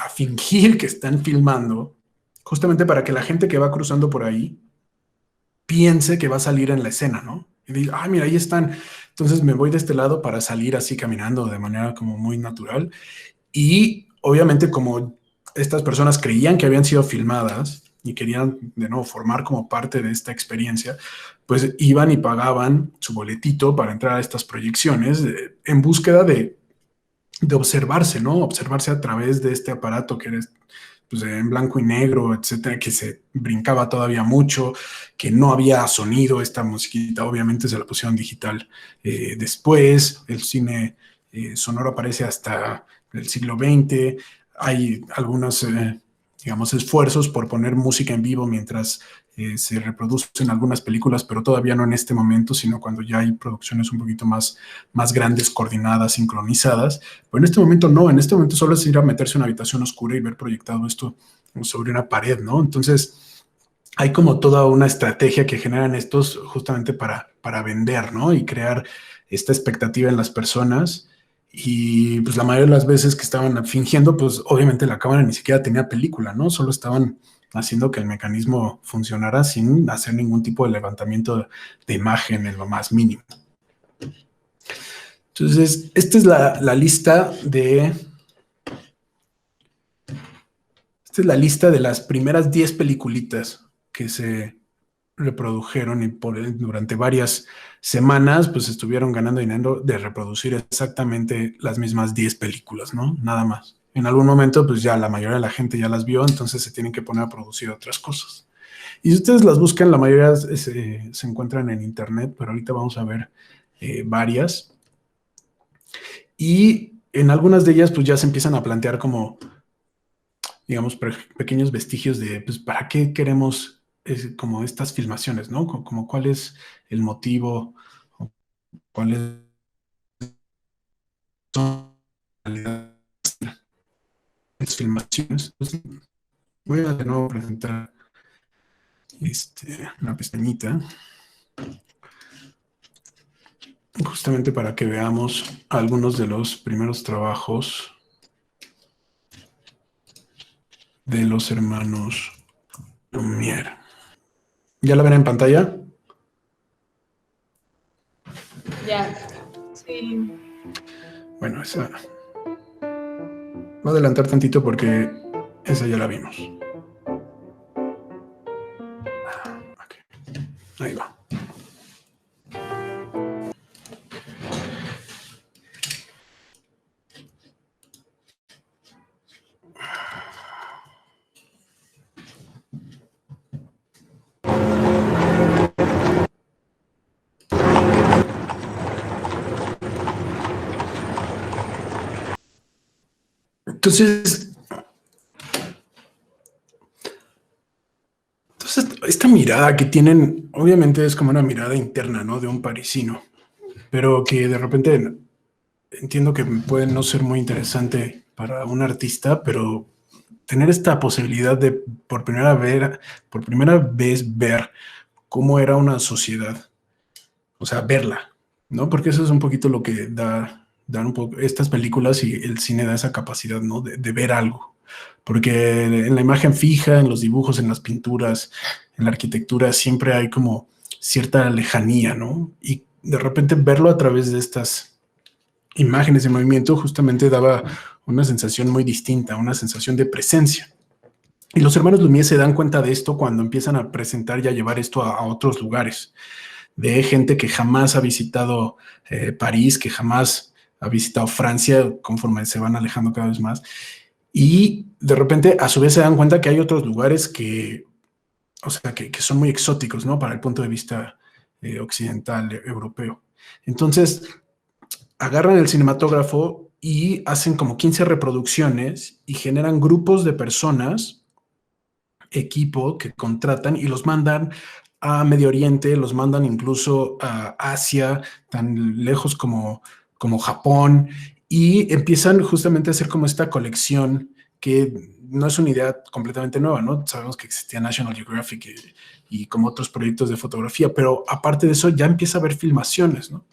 fingir que están filmando, justamente para que la gente que va cruzando por ahí piense que va a salir en la escena, ¿no? Y diga, ah, mira, ahí están. Entonces me voy de este lado para salir así caminando de manera como muy natural. Y obviamente como estas personas creían que habían sido filmadas y querían de nuevo formar como parte de esta experiencia, pues iban y pagaban su boletito para entrar a estas proyecciones en búsqueda de observarse, ¿no? Observarse a través de este aparato que era pues, en blanco y negro, etcétera, que se brincaba todavía mucho, que no había sonido, esta musiquita obviamente se la pusieron digital después, el cine sonoro aparece hasta el siglo XX, hay algunos, digamos, esfuerzos por poner música en vivo mientras se reproducen algunas películas, pero todavía no en este momento, sino cuando ya hay producciones un poquito más grandes, coordinadas, sincronizadas. Pero en este momento no, en este momento solo es ir a meterse en una habitación oscura y ver proyectado esto sobre una pared, ¿no? Entonces hay como toda una estrategia que generan estos justamente para vender, ¿no? Y crear esta expectativa en las personas. Y pues la mayoría de las veces que estaban fingiendo, pues obviamente la cámara ni siquiera tenía película, ¿no? Solo estaban haciendo que el mecanismo funcionara sin hacer ningún tipo de levantamiento de imagen en lo más mínimo. Entonces, esta es la lista de... Esta es la lista de las primeras 10 peliculitas que se reprodujeron y durante varias semanas pues estuvieron ganando dinero de reproducir exactamente las mismas 10 películas, ¿no? Nada más. En algún momento pues ya la mayoría de la gente ya las vio, entonces se tienen que poner a producir otras cosas. Y si ustedes las buscan, la mayoría se encuentran en internet, pero ahorita vamos a ver varias. Y en algunas de ellas pues ya se empiezan a plantear como, digamos, pequeños vestigios de, pues, ¿para qué queremos como estas filmaciones, ¿no? Como cuál es el motivo, cuáles son las filmaciones. Pues, voy a de nuevo presentar una pestañita, justamente para que veamos algunos de los primeros trabajos de los hermanos Lumière. ¿Ya la ven en pantalla? Ya. Sí. Bueno, esa... Voy a adelantar tantito porque esa ya la vimos. Okay. Ahí va. Entonces, esta mirada que tienen, obviamente es como una mirada interna, ¿no? De un parisino, pero que de repente entiendo que puede no ser muy interesante para un artista, pero tener esta posibilidad de por primera vez ver cómo era una sociedad, o sea, verla, ¿no? Porque eso es un poquito lo que dan un poco estas películas, y el cine da esa capacidad, ¿no? De ver algo. Porque en la imagen fija, en los dibujos, en las pinturas, en la arquitectura, siempre hay como cierta lejanía, ¿no? Y de repente verlo a través de estas imágenes de movimiento justamente daba una sensación muy distinta, una sensación de presencia. Y los hermanos Lumière se dan cuenta de esto cuando empiezan a presentar y a llevar esto a otros lugares, de gente que jamás ha visitado París, que jamás ha visitado Francia, conforme se van alejando cada vez más. Y de repente, a su vez, se dan cuenta que hay otros lugares que son muy exóticos, ¿no? Para el punto de vista occidental, europeo. Entonces, agarran el cinematógrafo y hacen como 15 reproducciones y generan grupos de personas, equipo que contratan, y los mandan a Medio Oriente, los mandan incluso a Asia, tan lejos como Japón, y empiezan justamente a hacer como esta colección que no es una idea completamente nueva, ¿no? Sabemos que existía National Geographic y como otros proyectos de fotografía, pero aparte de eso ya empieza a haber filmaciones, ¿no?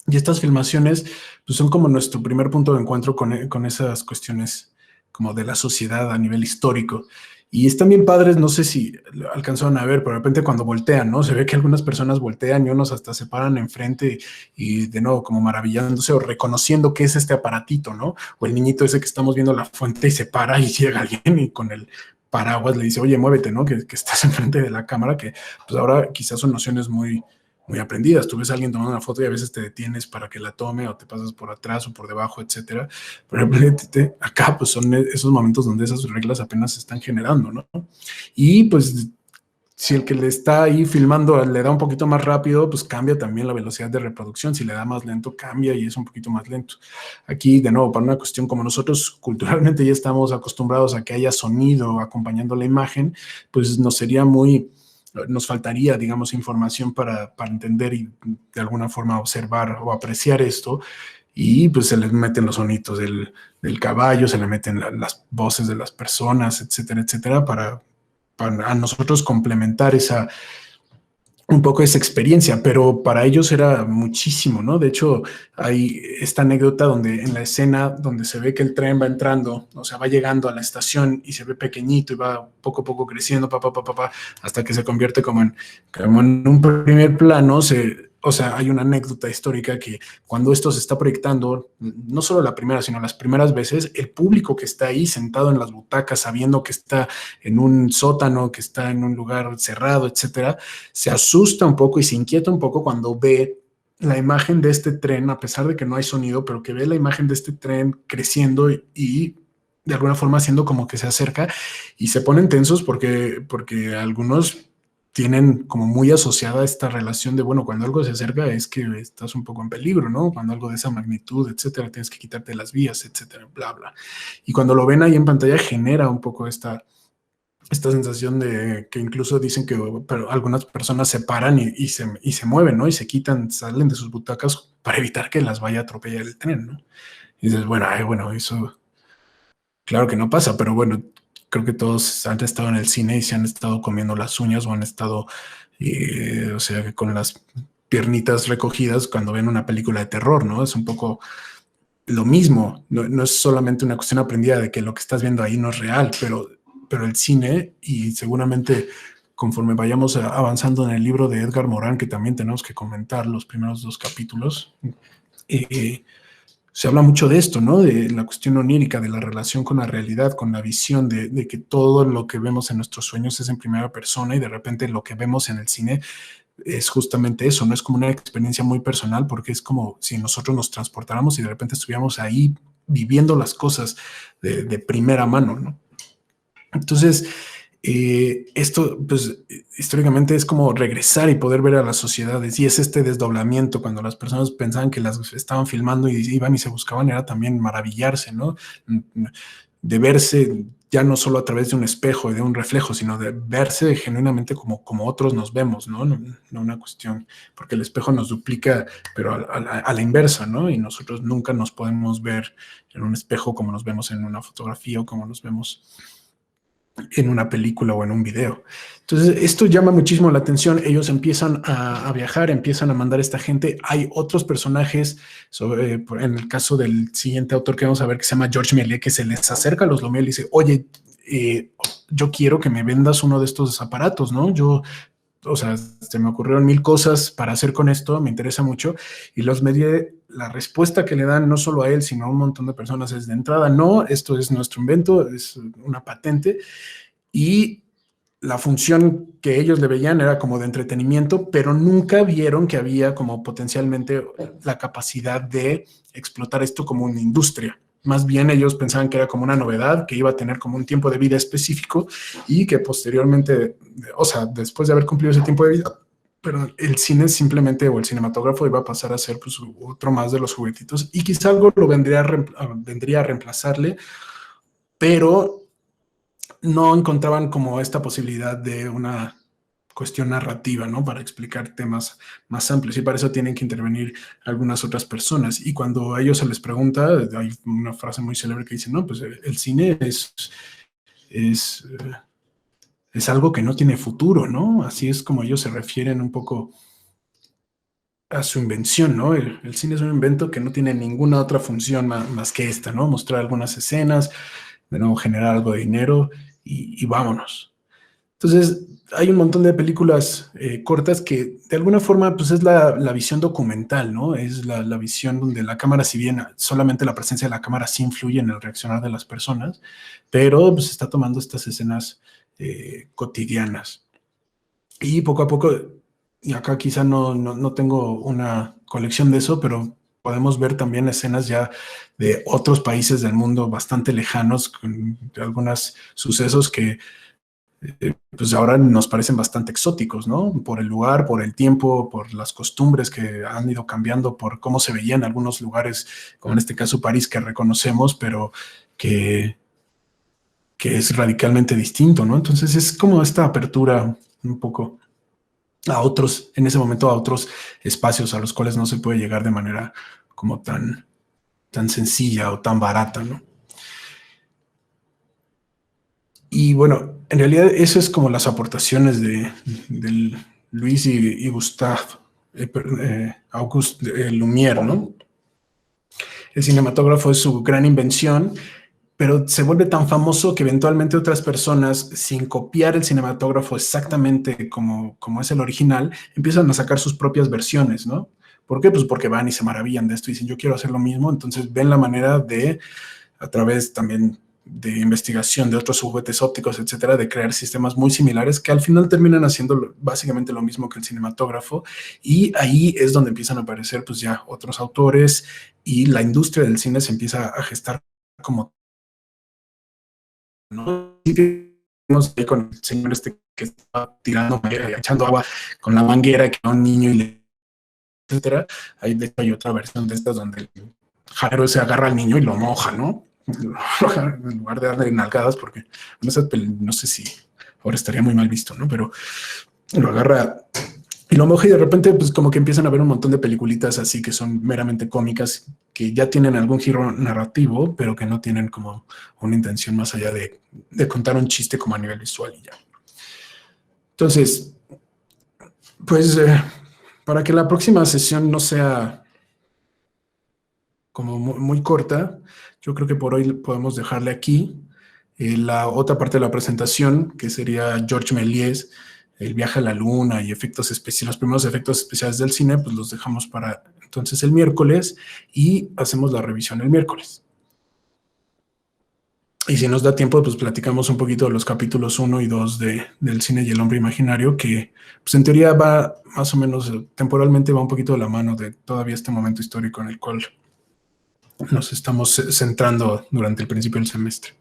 Y estas filmaciones pues, son como nuestro primer punto de encuentro con esas cuestiones como de la sociedad a nivel histórico. Y están bien padres, no sé si alcanzaron a ver, pero de repente cuando voltean, ¿no? Se ve que algunas personas voltean y unos hasta se paran enfrente y de nuevo como maravillándose o reconociendo qué es este aparatito, ¿no? O el niñito ese que estamos viendo la fuente y se para y llega alguien y con el paraguas le dice, oye, muévete, ¿no? Que estás enfrente de la cámara, que pues ahora quizás son nociones muy aprendidas. Tú ves a alguien tomando una foto y a veces te detienes para que la tome o te pasas por atrás o por debajo, etcétera. Pero acá pues son esos momentos donde esas reglas apenas se están generando, ¿no? Y pues si el que le está ahí filmando le da un poquito más rápido, pues cambia también la velocidad de reproducción. Si le da más lento, cambia y es un poquito más lento. Aquí, de nuevo, para una cuestión como nosotros culturalmente ya estamos acostumbrados a que haya sonido acompañando la imagen, pues nos faltaría, digamos, información para entender y de alguna forma observar o apreciar esto, y pues se les meten los sonidos del caballo, se le meten las voces de las personas, etcétera, etcétera, para a nosotros complementar un poco esa experiencia, pero para ellos era muchísimo, ¿no? De hecho, hay esta anécdota donde en la escena donde se ve que el tren va entrando, o sea, va llegando a la estación y se ve pequeñito y va poco a poco creciendo, hasta que se convierte como en un primer plano. O sea, hay una anécdota histórica que cuando esto se está proyectando, no solo la primera, sino las primeras veces, el público que está ahí sentado en las butacas, sabiendo que está en un sótano, que está en un lugar cerrado, etcétera, se asusta un poco y se inquieta un poco cuando ve la imagen de este tren, a pesar de que no hay sonido, pero que ve la imagen de este tren creciendo y de alguna forma haciendo como que se acerca, y se ponen tensos porque algunos tienen como muy asociada esta relación de, bueno, cuando algo se acerca es que estás un poco en peligro, ¿no? Cuando algo de esa magnitud, etcétera, tienes que quitarte las vías, etcétera, bla, bla. Y cuando lo ven ahí en pantalla genera un poco esta sensación de que incluso dicen que pero algunas personas se paran y se mueven, ¿no? Y se salen de sus butacas para evitar que las vaya a atropellar el tren, ¿no? Y dices, bueno, eso claro que no pasa, pero bueno, creo que todos han estado en el cine y se han estado comiendo las uñas o han estado, o sea, con las piernitas recogidas cuando ven una película de terror, ¿no? Es un poco lo mismo. No es solamente una cuestión aprendida de que lo que estás viendo ahí no es real, pero el cine, y seguramente conforme vayamos avanzando en el libro de Edgar Morin, que también tenemos que comentar los primeros 2 capítulos, se habla mucho de esto, ¿no? De la cuestión onírica, de la relación con la realidad, con la visión de que todo lo que vemos en nuestros sueños es en primera persona, y de repente lo que vemos en el cine es justamente eso, ¿no? Es como una experiencia muy personal, porque es como si nosotros nos transportáramos y de repente estuviéramos ahí viviendo las cosas de primera mano, ¿no? Entonces, esto, pues, históricamente es como regresar y poder ver a las sociedades, y es este desdoblamiento cuando las personas pensaban que las estaban filmando y iban y se buscaban, era también maravillarse, ¿no? De verse ya no solo a través de un espejo y de un reflejo, sino de verse genuinamente como otros nos vemos, ¿no? No una cuestión, porque el espejo nos duplica, pero a la inversa, ¿no? Y nosotros nunca nos podemos ver en un espejo como nos vemos en una fotografía o como nos vemos en una película o en un video. Entonces, esto llama muchísimo la atención. Ellos empiezan a viajar, empiezan a mandar a esta gente. Hay otros personajes, en el caso del siguiente autor que vamos a ver, que se llama George Méliès, que se les acerca a los Lumière y dice, oye, yo quiero que me vendas uno de estos aparatos, ¿no? O sea, se me ocurrieron 1000 cosas para hacer con esto, me interesa mucho. Y los Méliès, la respuesta que le dan no solo a él, sino a un montón de personas es de entrada, no, esto es nuestro invento, es una patente. Y la función que ellos le veían era como de entretenimiento, pero nunca vieron que había como potencialmente la capacidad de explotar esto como una industria. Más bien ellos pensaban que era como una novedad, que iba a tener como un tiempo de vida específico y que posteriormente, o sea, después de haber cumplido ese tiempo de vida, pero el cine simplemente, o el cinematógrafo, iba a pasar a ser pues, otro más de los juguetitos y quizá algo lo vendría a reemplazarle, pero no encontraban como esta posibilidad de una cuestión narrativa, ¿no? Para explicar temas más amplios y para eso tienen que intervenir algunas otras personas. Y cuando a ellos se les pregunta, hay una frase muy célebre que dice, no, pues el cine es algo que no tiene futuro, ¿no? Así es como ellos se refieren un poco a su invención, ¿no? El cine es un invento que no tiene ninguna otra función más que esta, ¿no? Mostrar algunas escenas, de nuevo generar algo de dinero y vámonos. Entonces, hay un montón de películas cortas que de alguna forma pues es la visión documental, ¿no? Es la visión donde la cámara, si bien solamente la presencia de la cámara sí influye en el reaccionar de las personas, pero pues está tomando estas escenas cotidianas. Y poco a poco, y acá quizá no tengo una colección de eso, pero podemos ver también escenas ya de otros países del mundo bastante lejanos, con algunos sucesos que pues ahora nos parecen bastante exóticos, ¿no? Por el lugar, por el tiempo, por las costumbres que han ido cambiando, por cómo se veían algunos lugares, como en este caso París, que reconocemos, pero que es radicalmente distinto, ¿no? Entonces es como esta apertura un poco a otros, en ese momento a otros espacios a los cuales no se puede llegar de manera como tan sencilla o tan barata, ¿no? Y bueno, en realidad eso es como las aportaciones de Luis y Gustave, Auguste Lumière, ¿no? El cinematógrafo es su gran invención, pero se vuelve tan famoso que eventualmente otras personas, sin copiar el cinematógrafo exactamente como es el original, empiezan a sacar sus propias versiones, ¿no? ¿Por qué? Pues porque van y se maravillan de esto y dicen, yo quiero hacer lo mismo, entonces ven la manera de, a través también de investigación de otros juguetes ópticos, etcétera, de crear sistemas muy similares que al final terminan haciendo básicamente lo mismo que el cinematógrafo, y ahí es donde empiezan a aparecer pues ya otros autores y la industria del cine se empieza a gestar como, ¿no? Con el señor este que estaba tirando, echando agua con la manguera, que era un niño y etcétera. Ahí de hecho hay otra versión de estas donde el jarero se agarra al niño y lo moja, ¿no? En lugar de darle nalgadas, porque no sé si ahora estaría muy mal visto, ¿no? Pero lo agarra y lo moja y de repente pues como que empiezan a ver un montón de peliculitas así que son meramente cómicas, que ya tienen algún giro narrativo, pero que no tienen como una intención más allá de contar un chiste como a nivel visual y ya. Entonces, pues para que la próxima sesión no sea como muy corta, yo creo que por hoy podemos dejarle aquí. La otra parte de la presentación, que sería George Méliès, el viaje a la luna y efectos especiales, los primeros efectos especiales del cine, pues los dejamos para entonces el miércoles y hacemos la revisión el miércoles. Y si nos da tiempo, pues platicamos un poquito de los capítulos 1 y 2 del cine y el hombre imaginario, que pues en teoría va más o menos temporalmente, va un poquito de la mano de todavía este momento histórico en el cual nos estamos centrando durante el principio del semestre.